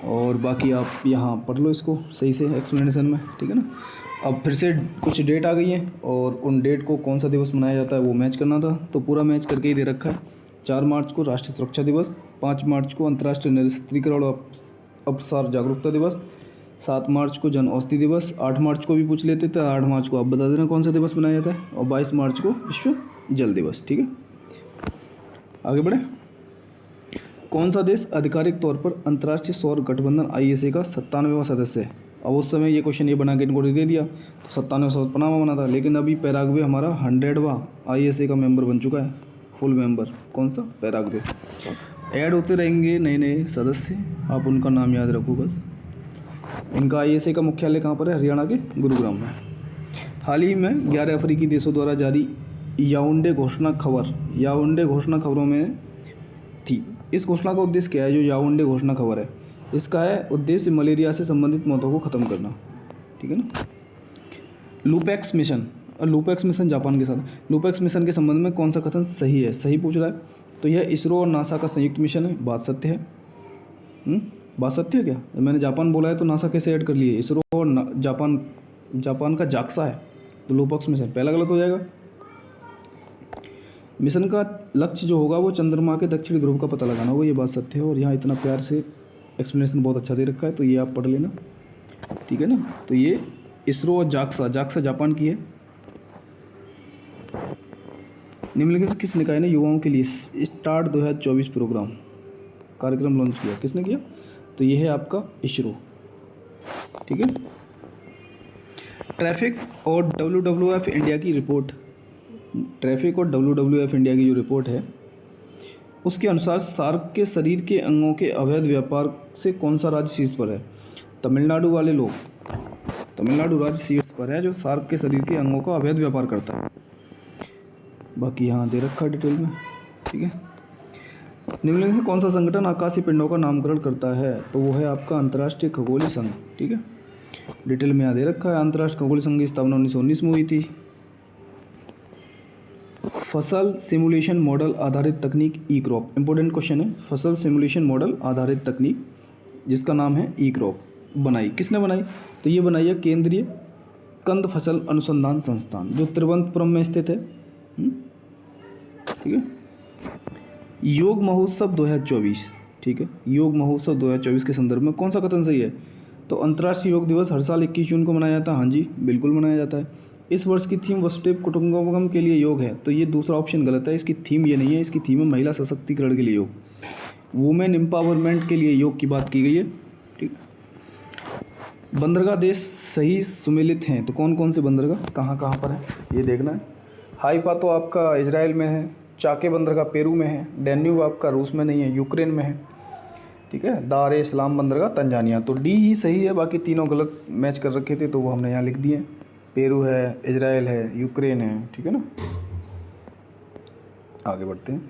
और बाकी आप यहाँ पढ़ लो इसको सही से एक्सप्लेनेशन में, ठीक है ना। अब फिर से कुछ डेट आ गई है और उन डेट को कौन सा दिवस मनाया जाता है वो मैच करना था, तो पूरा मैच करके ही दे रखा है। 4 मार्च को राष्ट्रीय सुरक्षा दिवस, 5 मार्च को अंतर्राष्ट्रीय निरस्त्रीकरण और अपसार जागरूकता दिवस, 7 मार्च को जन औषधि दिवस, 8 मार्च को भी पूछ लेते थे, 8 मार्च को आप बता देना कौन सा दिवस मनाया जाता है, और 22 मार्च को विश्व जल दिवस। ठीक है, आगे बढ़े। कौन सा देश आधिकारिक तौर पर अंतर्राष्ट्रीय सौर गठबंधन ISA का 97वां सदस्य है? अब उस समय ये क्वेश्चन ये बना के इनको दे दिया तो 97वां पनामा बना था, लेकिन अभी पैराग्वे हमारा 100वां ISA का मेंबर बन चुका है, फुल मेंबर। कौन सा? पैराग्वे। ऐड होते रहेंगे नए नए सदस्य, आप उनका नाम याद रखो बस। इनका ISA का मुख्यालय कहाँ पर है? हरियाणा के गुरुग्राम में। हाल ही में 11 अफ्रीकी देशों द्वारा जारी याओंडे घोषणा खबरों में थी। इस घोषणा का उद्देश्य क्या है? जो याओंडे घोषणा खबर है इसका है उद्देश्य मलेरिया से संबंधित मौतों को ख़त्म करना, ठीक है ना। लूपेक्स मिशन, और लूपेक्स मिशन जापान के साथ। लूपेक्स मिशन के संबंध में कौन सा कथन सही है? सही पूछ रहा है, तो यह इसरो और नासा का संयुक्त मिशन है, बात सत्य है। बात सत्य है क्या? मैंने जापान बोला है तो नासा कैसे ऐड कर लिए? इसरो और जापान का जाक्सा है, तो लूपेक्स मिशन पहला गलत हो जाएगा। मिशन का लक्ष्य जो होगा वो चंद्रमा के दक्षिणी ध्रुव का पता लगाना होगा, ये बात सत्य है। और यहाँ इतना प्यार से एक्सप्लेनेशन बहुत अच्छा दे रखा है, तो ये आप पढ़ लेना, ठीक है ना। तो ये इसरो और जाक्सा जापान की है। निम्नलिखित किस निकाय ने युवाओं के लिए स्टार्ट 2024 प्रोग्राम कार्यक्रम लॉन्च किया? किसने किया? तो ये है आपका इसरो। ठीक है। ट्रैफिक और WWF इंडिया की रिपोर्ट, ट्रैफिक और WWF इंडिया की जो रिपोर्ट है उसके अनुसार सार्क के शरीर के अंगों के अवैध व्यापार से कौन सा राज्य शीर्ष पर है? तमिलनाडु वाले लोग, तमिलनाडु राज्य शीर्ष पर है जो सार्क के शरीर के अंगों का अवैध व्यापार करता है। बाकी यहाँ दे रखा है डिटेल में। ठीक है। निम्नलिखित से कौन सा संगठन आकाशीय पिंडों का नामकरण करता है? तो वो है आपका अंतर्राष्ट्रीय खगोलीय संघ। ठीक है। डिटेल में यहाँ दे रखा है। अंतर्राष्ट्रीय खगोलीय संघ की स्थापना 1919 में हुई थी। फसल सिमुलेशन मॉडल आधारित तकनीक ई क्रॉप, इंपॉर्टेंट क्वेश्चन है। फसल सिमुलेशन मॉडल आधारित तकनीक जिसका नाम है ई क्रॉप बनाई, किसने बनाई? तो ये बनाई है केंद्रीय कंद फसल अनुसंधान संस्थान जो तिरुवनंतपुरम में स्थित है। ठीक है। योग महोत्सव 2024, ठीक है, योग महोत्सव 2024 के संदर्भ में कौन सा कथन सही है? तो अंतर्राष्ट्रीय योग दिवस हर साल 21 जून को मनाया जाता है। हाँ जी, बिल्कुल मनाया जाता है। इस वर्ष की थीम वसुधैव कुटुंबकम के लिए योग है। तो ये दूसरा ऑप्शन गलत है। इसकी थीम ये नहीं है, इसकी थीम है महिला सशक्तिकरण के लिए योग, वुमेन एम्पावरमेंट के लिए योग की बात की गई है। ठीक है। बंदरगाह देश सही सुमेलित हैं तो कौन कौन से बंदरगाह कहाँ कहाँ पर है ये देखना है। हाइफा तो आपका इजराइल में है, चाके बंदरगाह पेरू में है, डैन्यूब आपका रूस में नहीं है, यूक्रेन में है। ठीक है। दार ए इस्लाम बंदरगाह तंजानिया। तो डी ही सही है, बाकी तीनों गलत मैच कर रखे थे तो वो हमने यहाँ लिख दिए। पेरू है, इजराइल है, यूक्रेन है। ठीक है ना। आगे बढ़ते हैं।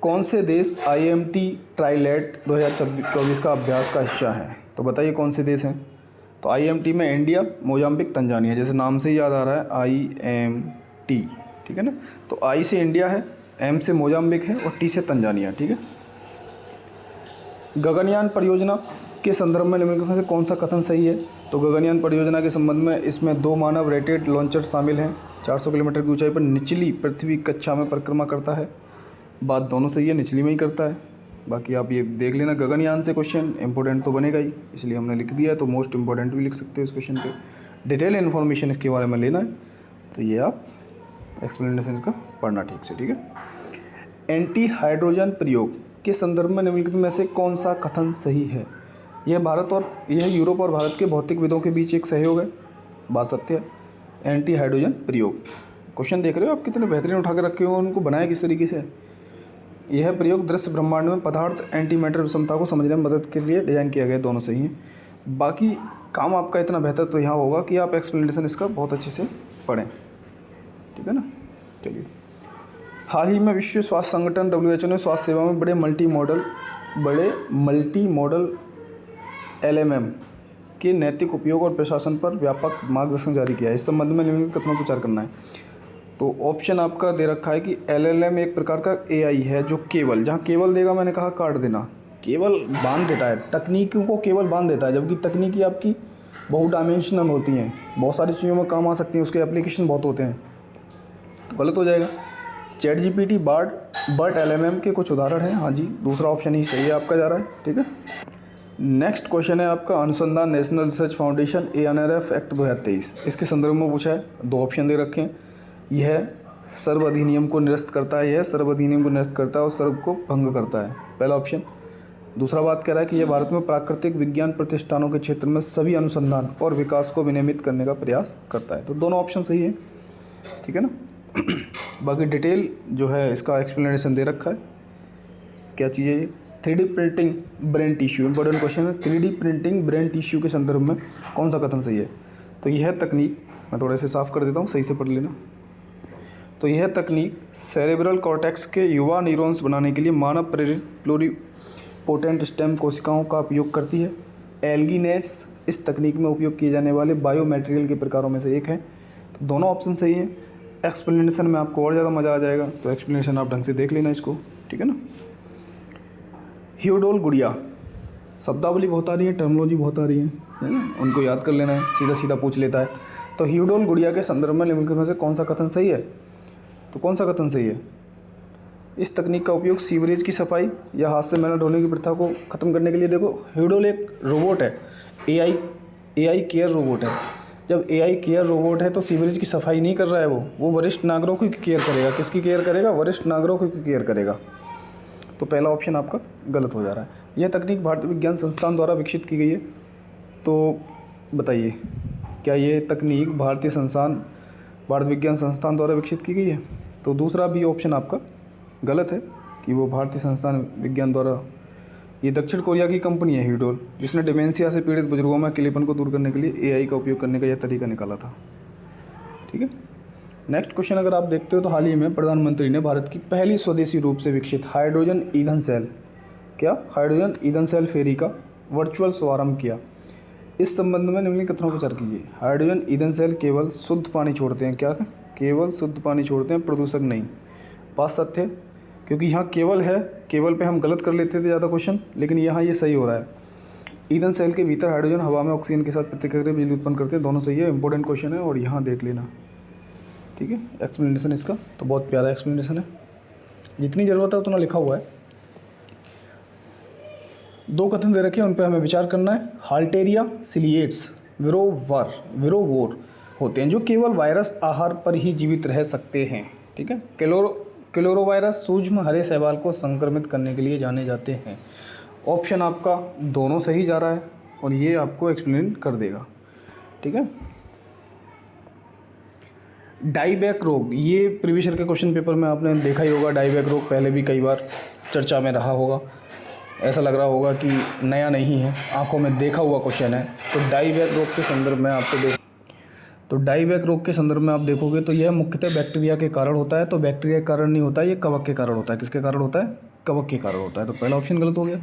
कौन से देश IMT ट्राइलेट 2024 का अभ्यास का हिस्सा है? तो बताइए कौन से देश हैं? तो IMT में इंडिया, मोजाम्बिक, तंजानिया। जैसे नाम से ही याद आ रहा है IMT। ठीक है ना। तो I से इंडिया है, M से मोजाम्बिक है और T से तंजानिया। ठीक है। गगनयान परियोजना के संदर्भ में निम्नलिखित में से कौन सा कथन सही है? तो गगनयान परियोजना के संबंध में इसमें 2 मानव रेटेड लॉन्चर शामिल हैं। 400 किलोमीटर की ऊंचाई पर निचली पृथ्वी कक्षा में परिक्रमा करता है। बात दोनों सही है, निचली में ही करता है। बाकी आप ये देख लेना, गगनयान से क्वेश्चन इंपॉर्टेंट तो बनेगा ही, इसलिए हमने लिख दिया है। तो मोस्ट इंपॉर्टेंट भी लिख सकते हो इस क्वेश्चन पे। डिटेल इन्फॉर्मेशन इसके बारे में लेना है तो ये आप एक्सप्लेनेशन का पढ़ना ठीक से। ठीक है। एंटी हाइड्रोजन प्रयोग के संदर्भ में निम्नलिखित में से कौन सा कथन सही है? यह यूरोप और भारत के भौतिकविदों के बीच एक सहयोग है, बात सत्य है। एंटी हाइड्रोजन प्रयोग, क्वेश्चन देख रहे हो आप कितने बेहतरीन उठा के रखे हो, उनको बनाया किस तरीके से। यह प्रयोग दृश्य ब्रह्मांड में पदार्थ एंटी मैटर विषमता को समझने में मदद के लिए डिज़ाइन किया गया है। दोनों सही हैं। बाकी काम आपका इतना बेहतर तो यहाँ होगा कि आप एक्सप्लेनेशन इसका बहुत अच्छे से पढ़ें। ठीक है ना। चलिए, हाल ही में विश्व स्वास्थ्य संगठन WHO ने स्वास्थ्य सेवा में बड़े मल्टी मॉडल LMM के नैतिक उपयोग और प्रशासन पर व्यापक मार्गदर्शन जारी किया है। इस संबंध में निम्नलिखित कथनों पर विचार करना है। तो ऑप्शन आपका दे रखा है कि LLM एक प्रकार का AI है जो केवल, जहाँ केवल देगा मैंने कहा काट देना, केवल बांध देता है, तकनीकों को केवल बांध देता है। जबकि तकनीकी आपकी बहु डायमेंशनल होती हैं, बहुत सारी चीज़ों में काम आ सकती हैं, उसके एप्लीकेशन बहुत होते हैं, तो गलत हो जाएगा। ChatGPT, BERT LMM के कुछ उदाहरण हैं। हाँ जी, दूसरा ऑप्शन ही सही है आपका जा रहा है। ठीक है। नेक्स्ट क्वेश्चन है आपका अनुसंधान national research foundation ANRF act 2023, इसके संदर्भ में पूछा है। 2 ऑप्शन दे रखे हैं। यह सर्व अधिनियम को निरस्त करता है, यह सर्व अधिनियम को निरस्त करता है और सर्व को भंग करता है, पहला ऑप्शन। दूसरा बात कह रहा है कि यह भारत में प्राकृतिक विज्ञान प्रतिष्ठानों के क्षेत्र में सभी अनुसंधान और विकास को विनियमित करने का प्रयास करता है। तो दोनों ऑप्शन सही है। ठीक है ना। बाकी डिटेल जो है इसका एक्सप्लेनेशन दे रखा है। क्या चीज़ है ये? 3D printing brain tissue, important question है। 3D प्रिंटिंग ब्रेन टिश्यू के संदर्भ में कौन सा कथन सही है? तो यह तकनीक, मैं थोड़े से साफ कर देता हूँ, सही से पढ़ लेना। तो यह तकनीक सेरेब्रल कॉर्टेक्स के युवा न्यूरॉन्स बनाने के लिए मानव प्रेरित प्लूरिपोटेंट स्टेम कोशिकाओं का उपयोग करती है। एल्गीनेट्स इस तकनीक में उपयोग किए जाने वाले बायोमैटेरियल के प्रकारों में से एक है। तो दोनों ऑप्शन सही हैं। एक्सप्लेनेशन में आपको और ज़्यादा मज़ा आ जाएगा, तो एक्सप्लेनेशन आप ढंग से देख लेना इसको। ठीक है ना। ह्यूडोल गुड़िया, शब्दावली बहुत आ रही है, टर्मिनोलॉजी बहुत आ रही है ना, उनको याद कर लेना है, सीधा सीधा पूछ लेता है। तो ह्यूडोल गुड़िया के संदर्भ में निम्नलिखित में से कौन सा कथन सही है? तो कौन सा कथन सही है? इस तकनीक का उपयोग सीवरेज की सफाई या हाथ से मैला ढोने की प्रथा को ख़त्म करने के लिए। देखो, ह्यूडोल एक रोबोट है, AI केयर रोबोट है। जब एआई केयर रोबोट है तो सीवरेज की सफाई नहीं कर रहा है, वो वरिष्ठ नागरिकों की केयर करेगा। किसकी केयर करेगा? वरिष्ठ नागरिकों की केयर करेगा। तो पहला ऑप्शन आपका गलत हो जा रहा है। यह तकनीक भारतीय विज्ञान संस्थान द्वारा विकसित की गई है। तो बताइए, क्या ये तकनीक भारत विज्ञान संस्थान द्वारा विकसित की गई है? तो दूसरा भी ऑप्शन आपका गलत है कि वो भारतीय संस्थान विज्ञान द्वारा, ये दक्षिण कोरिया की कंपनी है ह्यूडोल, जिसने डिमेंशिया से पीड़ित बुजुर्गों में अकेलेपन को दूर करने के लिए एआई का उपयोग करने का यह तरीका निकाला था। ठीक है। नेक्स्ट क्वेश्चन अगर आप देखते हो तो हाल ही में प्रधानमंत्री ने भारत की पहली स्वदेशी रूप से विकसित हाइड्रोजन ईंधन सेल, क्या हाइड्रोजन ईंधन सेल फेरी का वर्चुअल शुभारंभ किया। इस संबंध में निम्नलिखित कथनों पर विचार कीजिए। हाइड्रोजन ईंधन सेल केवल शुद्ध पानी छोड़ते हैं, क्या केवल शुद्ध पानी छोड़ते हैं, प्रदूषक नहीं। बात सत्य है, क्योंकि यहाँ केवल है, केवल पे हम गलत कर लेते थे ज़्यादा क्वेश्चन, लेकिन यहाँ ये सही हो रहा है। ईंधन सेल के भीतर हाइड्रोजन हवा में ऑक्सीजन के साथ प्रतिक्रिया करके बिजली उत्पन्न करते हैं, दोनों सही है। इंपॉर्टेंट क्वेश्चन है और यहाँ देख लेना। ठीक है, एक्सप्लेनेशन इसका तो बहुत प्यारा एक्सप्लेनेशन है, जितनी ज़रूरत है उतना लिखा हुआ है। दो कथन दे रखे हैं, उन पर हमें विचार करना है। हाल्टेरिया सिलिएट्स विरोवोर होते हैं जो केवल वायरस आहार पर ही जीवित रह सकते हैं। ठीक है। क्लोरोवायरस सूक्ष्म हरे शैवाल को संक्रमित करने के लिए जाने जाते हैं। ऑप्शन आपका दोनों सही जा रहा है और ये आपको एक्सप्लेन कर देगा। ठीक है। डाईबैक रोग, ये प्रीवियस ईयर के क्वेश्चन पेपर में आपने देखा ही होगा। डाईबैक रोग पहले भी कई बार चर्चा में रहा होगा, ऐसा लग रहा होगा कि नया नहीं है, आंखों में देखा हुआ क्वेश्चन है। तो डाईबैक रोग के संदर्भ में डाईबैक रोग के संदर्भ में आप देखोगे तो यह मुख्यतः बैक्टीरिया के कारण होता है। तो बैक्टीरिया के कारण नहीं होता है, ये कवक के कारण होता है। किसके कारण होता है? कवक के कारण होता है। तो पहला ऑप्शन गलत हो गया।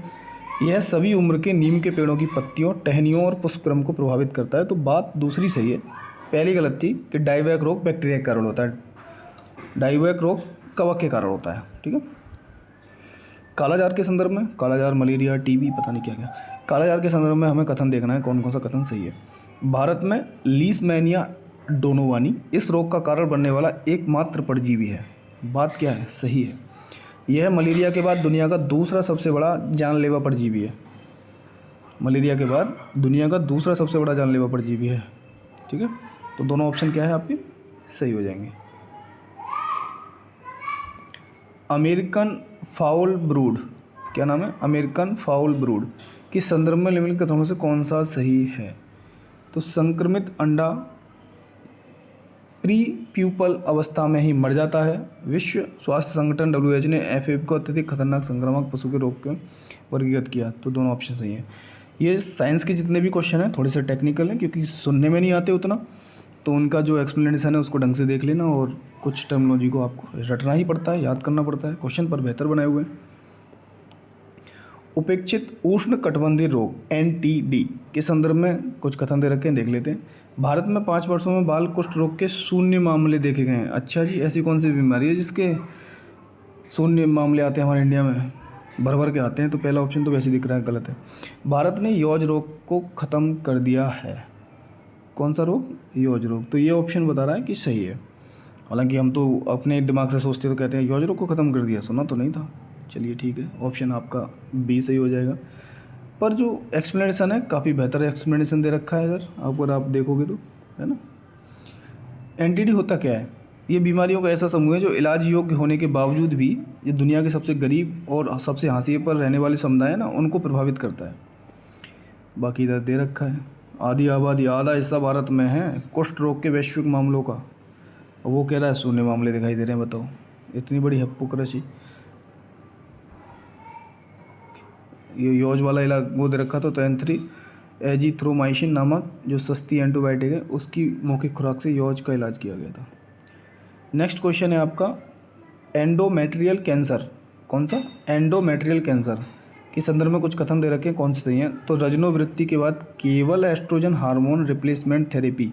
यह सभी उम्र के नीम के पेड़ों की पत्तियों, टहनियों और पुष्पक्रम को प्रभावित करता है। तो बात दूसरी सही है, पहली गलत थी कि डाईबैक रोग बैक्टीरिया के कारण होता है, डाईबैक रोग कवक के कारण होता है। ठीक है। कालाजार के संदर्भ में, कालाजार, मलेरिया, टीबी, पता नहीं क्या क्या, कालाजार के संदर्भ में हमें कथन देखना है, कौन कौन सा कथन सही है। भारत में लीशमैनिया डोनोवानी इस रोग का कारण बनने वाला एकमात्र परजीवी है। बात क्या है? सही है। यह मलेरिया के बाद दुनिया का दूसरा सबसे बड़ा जानलेवा परजीवी है। मलेरिया के बाद दुनिया का दूसरा सबसे बड़ा जानलेवा परजीवी है। ठीक है। तो दोनों ऑप्शन क्या है आपके? सही हो जाएंगे। अमेरिकन फाउल ब्रूड, क्या नाम है? अमेरिकन फाउल ब्रूड के संदर्भ में निम्नलिखित कथनों से कौन सा सही है? तो संक्रमित अंडा प्री प्यूपल अवस्था में ही मर जाता है। विश्व स्वास्थ्य संगठन WHO ने FAP को अत्यधिक खतरनाक संक्रामक पशु के रोग के वर्गीकृत किया। तो दोनों ऑप्शन सही हैं। ये साइंस के जितने भी क्वेश्चन हैं थोड़े से टेक्निकल हैं, क्योंकि सुनने में नहीं आते उतना, तो उनका जो एक्सप्लेनेशन है उसको ढंग से देख लेना, और कुछ टर्मिनोलॉजी को आपको रटना ही पड़ता है, याद करना पड़ता है। क्वेश्चन पर बेहतर बनाए हुए हैं। उपेक्षित उष्ण कटिबंधीय रोग NTD के संदर्भ में कुछ कथन दे रखे हैं, देख लेते हैं। भारत में 5 वर्षों में बाल कुष्ठ रोग के 0 मामले देखे गए हैं। अच्छा जी, ऐसी कौन सी बीमारी है जिसके 0 मामले आते हैं हमारे इंडिया में? भर भर के आते हैं। तो पहला ऑप्शन तो वैसे दिख रहा है गलत है। भारत ने यौज रोग को ख़त्म कर दिया है। कौन सा रोग? यौज रोग। तो ये ऑप्शन बता रहा है कि सही है। हालांकि हम तो अपने दिमाग से सोचते तो कहते हैं यौज रोग को ख़त्म कर दिया, सुना तो नहीं था। चलिए ठीक है, ऑप्शन आपका B सही हो जाएगा। पर जो एक्सप्लेनेशन है काफ़ी बेहतर एक्सप्लेनेशन दे रखा है इधर, अगर आप देखोगे तो, है ना। NTD होता क्या है? ये बीमारियों का ऐसा समूह है जो इलाज योग्य होने के बावजूद भी ये दुनिया के सबसे गरीब और सबसे हाशिए पर रहने वाले समुदाय है ना, उनको प्रभावित करता है। बाकी इधर दे रखा है आधी आबादी, आधा हिस्सा भारत में है कुष्ठ रोग के वैश्विक मामलों का, और वो कह रहा है 0 मामले दिखाई दे रहे हैं। बताओ, इतनी बड़ी हिपोक्रेसी। ये यौज वाला इलाज वो दे रखा था, तो N3 एजिथ्रोमाइसिन नामक जो सस्ती एंटीबायोटिक है उसकी मौखिक खुराक से यौज का इलाज किया गया था। नेक्स्ट क्वेश्चन है आपका एंडोमेट्रियल कैंसर। कौन सा? एंडोमेट्रियल कैंसर के संदर्भ में कुछ कथन दे रखे हैं, कौन से सही हैं? तो रजनोवृत्ति के बाद केवल एस्ट्रोजन हार्मोन रिप्लेसमेंट थेरेपी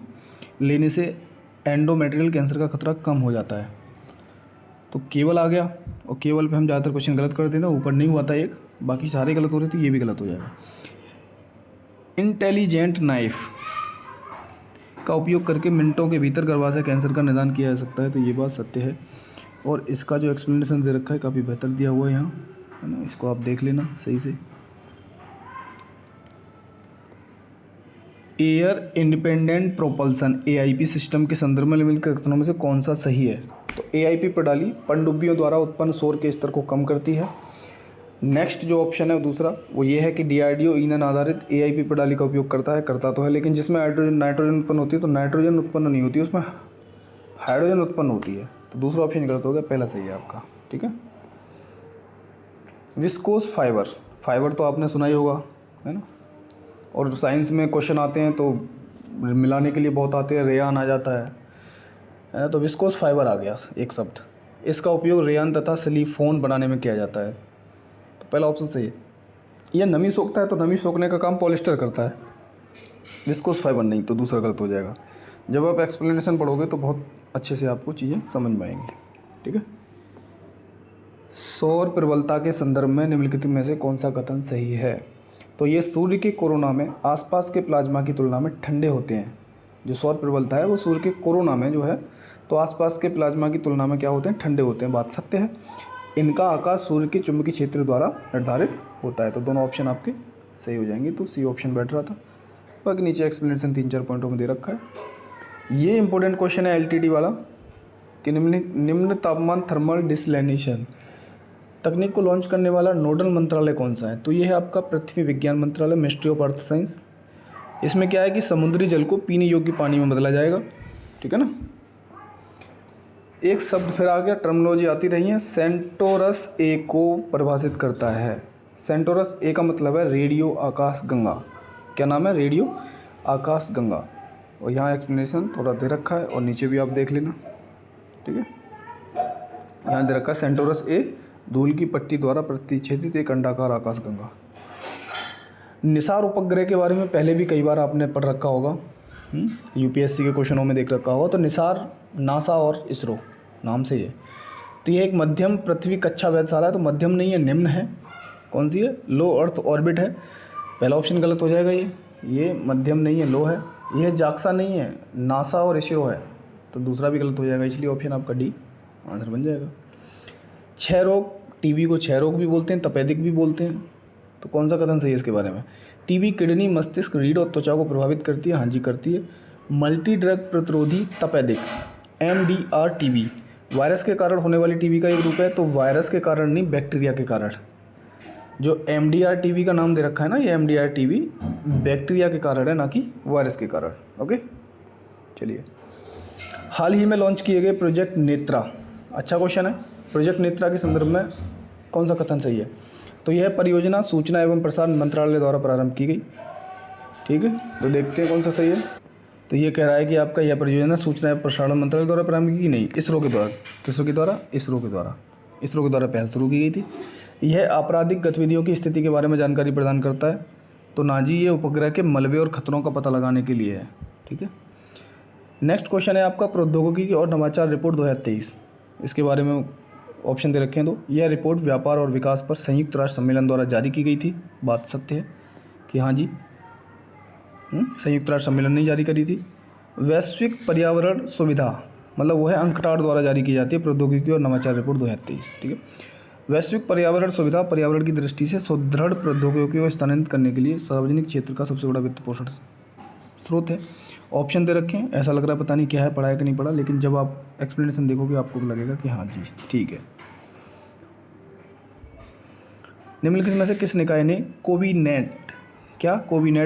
लेने से एंडोमेट्रियल कैंसर का खतरा कम हो जाता है। तो केवल आ गया, और केवल पे हम ज़्यादातर क्वेश्चन गलत कर देते हैं। ऊपर नहीं हुआ था एक, बाकी सारे गलत हो रहे थे, ये भी गलत हो जाएगा। इंटेलिजेंट नाइफ का उपयोग करके मिनटों के भीतर गर्भाशय कैंसर का निदान किया जा सकता है। तो ये बात सत्य है, और इसका जो एक्सप्लेनेशन दे रखा है काफ़ी बेहतर दिया हुआ है यहाँ, है ना। इसको आप देख लेना सही से। Air independent propulsion AIP system के संदर्भ में निम्नलिखित कथनों में से कौन सा सही है? तो AIP प्रणाली पनडुब्बियों द्वारा उत्पन्न शोर के स्तर को कम करती है। नेक्स्ट जो ऑप्शन है दूसरा वो ये है कि DRDO ईंधन आधारित AIP प्रणाली का उपयोग करता तो है, लेकिन जिसमें नाइट्रोजन उत्पन्न होती है तो नाइट्रोजन उत्पन्न नहीं होती, उसमें हाइड्रोजन उत्पन्न होती है। तो दूसरा ऑप्शन गलत हो गया, पहला सही है आपका। ठीक है। विस्कोस फाइबर तो आपने सुना ही होगा, है ना, और साइंस में क्वेश्चन आते हैं तो मिलाने के लिए बहुत आते हैं, रेयान आ जाता है ना, तो विस्कोस फाइबर आ गया एक शब्द। इसका उपयोग रेयान तथा सिलिकॉन बनाने में किया जाता है। तो पहला ऑप्शन सही है। यह नमी सोखता है तो नमी सोखने का काम पॉलिस्टर करता है, विस्कोस फाइबर नहीं, तो दूसरा गलत हो जाएगा। जब आप एक्सप्लेनेशन पढ़ोगे तो बहुत अच्छे से आपको चीज़ें समझ में आएंगी। ठीक है। सौर प्रबलता के संदर्भ में निम्नलिखित में से कौन सा कथन सही है? तो ये सूर्य के कोरोना में आसपास के प्लाज्मा की तुलना में ठंडे होते हैं। जो सौर प्रबलता है वो सूर्य के कोरोना में जो है तो आसपास के प्लाज्मा की तुलना में क्या होते हैं? ठंडे होते हैं। बात सत्य है। इनका आकार सूर्य के चुंबकीय क्षेत्र द्वारा निर्धारित होता है। तो दोनों ऑप्शन आपके सही हो जाएंगे। तो सी ऑप्शन बैठ रहा था। बाकी नीचे एक्सप्लेनेशन 3-4 पॉइंटों में दे रखा है। ये इंपॉर्टेंट क्वेश्चन है LTD वाला कि निम्न तापमान थर्मल डिसैलिनेशन तकनीक को लॉन्च करने वाला नोडल मंत्रालय कौन सा है? तो ये है आपका पृथ्वी विज्ञान मंत्रालय, मिनिस्ट्री ऑफ अर्थ साइंस। इसमें क्या है कि समुद्री जल को पीने योग्य पानी में बदला जाएगा। ठीक है ना। एक शब्द फिर आ गया, टर्मिनोलॉजी आती रही है। सेंटोरस A को परिभाषित करता है। सेंटोरस A का मतलब है रेडियो आकाश गंगा। क्या नाम है? रेडियो आकाश गंगा। और यहाँ एक्सप्लेनेशन थोड़ा दे रखा है और नीचे भी आप देख लेना। ठीक है। यहाँ दे रखा है सेंटोरस A धूल की पट्टी द्वारा प्रतिच्छेदित एक अंडाकार आकाशगंगा। निसार उपग्रह के बारे में पहले भी कई बार आपने पढ़ रखा होगा, UPSC के क्वेश्चनों में देख रखा होगा। तो निसार नासा और इसरो नाम से है। तो ये एक मध्यम पृथ्वी कक्षा वेधशाला है। तो मध्यम नहीं है, निम्न है। कौन सी है? लो अर्थ ऑर्बिट है। पहला ऑप्शन गलत हो जाएगा। ये मध्यम नहीं है, लो है। ये जाक्सा नहीं है, नासा और इसरो है। तो दूसरा भी गलत हो जाएगा, इसलिए ऑप्शन आपका D आंसर बन जाएगा। क्षय रोग, TB को क्षय रोग भी बोलते हैं, तपेदिक भी बोलते हैं। तो कौन सा कथन सही है इसके बारे में? TB किडनी, मस्तिष्क, रीढ़ और त्वचा को प्रभावित करती है। हाँ जी, करती है। मल्टी ड्रग प्रतिरोधी तपेदिक MDR-TB वायरस के कारण होने वाली TB का एक रूप है। तो वायरस के कारण नहीं, बैक्टीरिया के कारण। जो MDR-TB का नाम दे रखा है ना, ये MDR-TB बैक्टीरिया के कारण है, ना कि वायरस के कारण। ओके, चलिए। हाल ही में लॉन्च किए गए प्रोजेक्ट नेत्रा, अच्छा क्वेश्चन है। प्रोजेक्ट नेत्रा के संदर्भ में कौन सा कथन सही है? तो यह परियोजना सूचना एवं प्रसारण मंत्रालय द्वारा प्रारंभ की गई। ठीक है। तो देखते हैं कौन सा सही है। तो ये कह रहा है कि आपका यह परियोजना सूचना एवं प्रसारण मंत्रालय द्वारा प्रारंभ की गई, नहीं, इसरो के द्वारा। किसरो के द्वारा? इसरो के द्वारा। इसरो के द्वारा पहल शुरू की गई थी। यह आपराधिक गतिविधियों की स्थिति के बारे में जानकारी प्रदान करता है। तो नाजी ये उपग्रह के मलबे और खतरों का पता लगाने के लिए है। ठीक है। नेक्स्ट क्वेश्चन है आपका प्रौद्योगिकी और नवाचार रिपोर्ट 2023। इसके बारे में ऑप्शन दे रखे हैं। तो यह रिपोर्ट व्यापार और विकास पर संयुक्त राष्ट्र सम्मेलन द्वारा जारी की गई थी। बात सत्य है कि हाँ जी, संयुक्त राष्ट्र सम्मेलन ने जारी करी थी। वैश्विक पर्यावरण सुविधा मतलब वो है अंकटाड द्वारा जारी की जाती है प्रौद्योगिकी और नवाचार रिपोर्ट 2023। ठीक है। वैश्विक पर्यावरण सुविधा पर्यावरण की दृष्टि से सुदृढ़ प्रौद्योगिकी को स्थानांतरित करने के लिए सार्वजनिक क्षेत्र का सबसे बड़ा वित्त पोषण स्रोत है। ऑप्शन दे रखे हैं। ऐसा लग रहा है पता नहीं क्या है, पढ़ा है कि नहीं पढ़ा, लेकिन जब आप एक्सप्लेनेशन देखोगे आपको लगेगा कि हाँ जी ठीक है। निम्नलिखित में से किस निकाय ने कोविनेट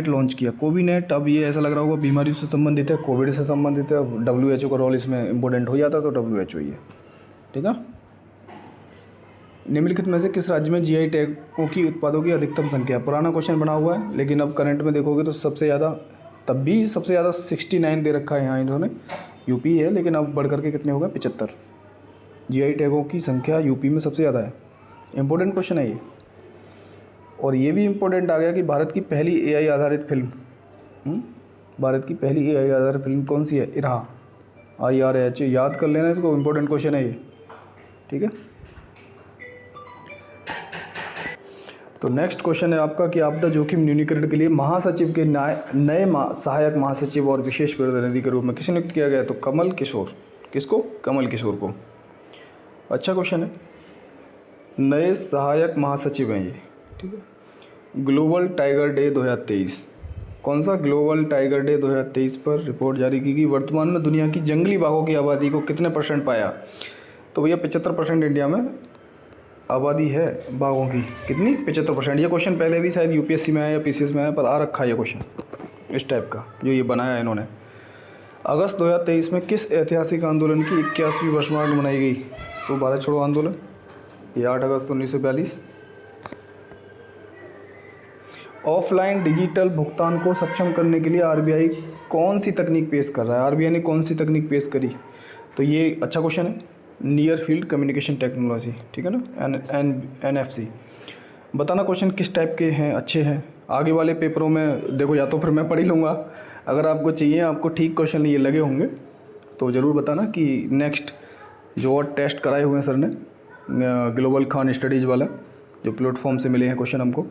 लॉन्च किया? कोविनेट, अब ये ऐसा लग रहा होगा बीमारी से संबंधित है, कोविड से संबंधित है। WHO का रोल इसमें इम्पोर्टेंट हो जाता है, तो WHO ही है। ठीक है। निम्नलिखित में से किस राज्य में GI टैगों की उत्पादों की अधिकतम संख्या? पुराना क्वेश्चन बना हुआ है, लेकिन अब करंट में देखोगे तो सबसे ज़्यादा, तब भी सबसे ज़्यादा 69 दे रखा है यहाँ इन्होंने, UP है, लेकिन अब बढ़ करके कितने होगा? 75। GI टैगों की संख्या UP में सबसे ज़्यादा है। इंपॉर्टेंट क्वेश्चन है ये। और ये भी इम्पोर्टेंट आ गया कि भारत की पहली AI आधारित फिल्म, भारत की पहली AI आधारित फिल्म कौन सी है? इरहा, IRH, याद कर लेना इसको, इम्पोर्टेंट क्वेश्चन है ये। ठीक है। तो नेक्स्ट क्वेश्चन है आपका कि आपदा जोखिम न्यूनीकरण के लिए महासचिव के नए सहायक महासचिव और विशेष प्रतिनिधि के रूप में किसे नियुक्त किया गया? तो कमल किशोर। किसको? कमल किशोर को। अच्छा क्वेश्चन है। नए सहायक महासचिव हैं ये। ठीक है। ग्लोबल टाइगर डे 2023, कौन सा? ग्लोबल टाइगर डे 2023 पर रिपोर्ट जारी की गई। वर्तमान में दुनिया की जंगली बाघों की आबादी को कितने % पाया? तो भैया 75% इंडिया में आबादी है बाघों की। कितनी? 75%। ये क्वेश्चन पहले भी शायद यूपीएससी में आया या पीसीएस में आया, पर आ रखा है ये क्वेश्चन इस टाइप का जो ये बनाया है इन्होंने। अगस्त 2023 में किस ऐतिहासिक आंदोलन की 81वीं वर्षगांठ मनाई गई? तो भारत छोड़ो आंदोलन। ये 8 अगस्त 1942। ऑफलाइन डिजिटल भुगतान को सक्षम करने के लिए आरबीआई कौन सी तकनीक पेश कर रहा है? आरबीआई ने कौन सी तकनीक पेश करी? तो ये अच्छा क्वेश्चन है। नियर फील्ड कम्युनिकेशन टेक्नोलॉजी, ठीक है ना, NFC। बताना क्वेश्चन किस टाइप के हैं, अच्छे हैं। आगे वाले पेपरों में देखो, या तो फिर मैं पढ़ ही लूँगा, अगर आपको चाहिए, आपको ठीक क्वेश्चन ये लगे होंगे तो ज़रूर बताना कि नेक्स्ट जो और टेस्ट कराए हुए हैं सर ने, ग्लोबल खान स्टडीज़ वाला, जो प्लेटफॉर्म से मिले हैं क्वेश्चन हमको,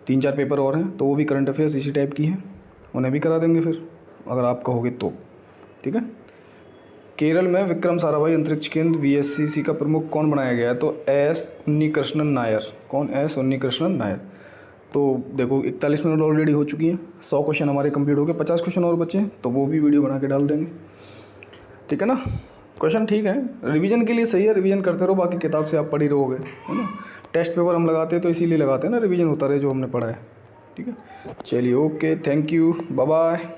3-4 पेपर और हैं, तो वो भी करंट अफेयर्स इसी टाइप की हैं, उन्हें भी करा देंगे फिर अगर आप कहोगे तो, ठीक है। केरल में विक्रम साराभाई अंतरिक्ष केंद्र VSCC का प्रमुख कौन बनाया गया है? तो S उन्नीकृष्णन नायर। कौन? S उन्नीकृष्णन नायर। तो देखो 41 मिनट ऑलरेडी हो चुकी हैं, 100 क्वेश्चन हमारे कंप्लीट हो गए, 50 क्वेश्चन और बचे हैं, तो वो भी वीडियो बना के डाल देंगे, ठीक है ना। क्वेश्चन ठीक है, रिवीजन के लिए सही है, रिवीजन करते रहो, बाकी किताब से आप पढ़ ही रहोगे, है ना। टेस्ट पेपर हम लगाते हैं तो इसीलिए लगाते हैं ना, रिवीजन होता रहे जो हमने पढ़ा है, ठीक है। चलिए, okay, thank you, bye bye.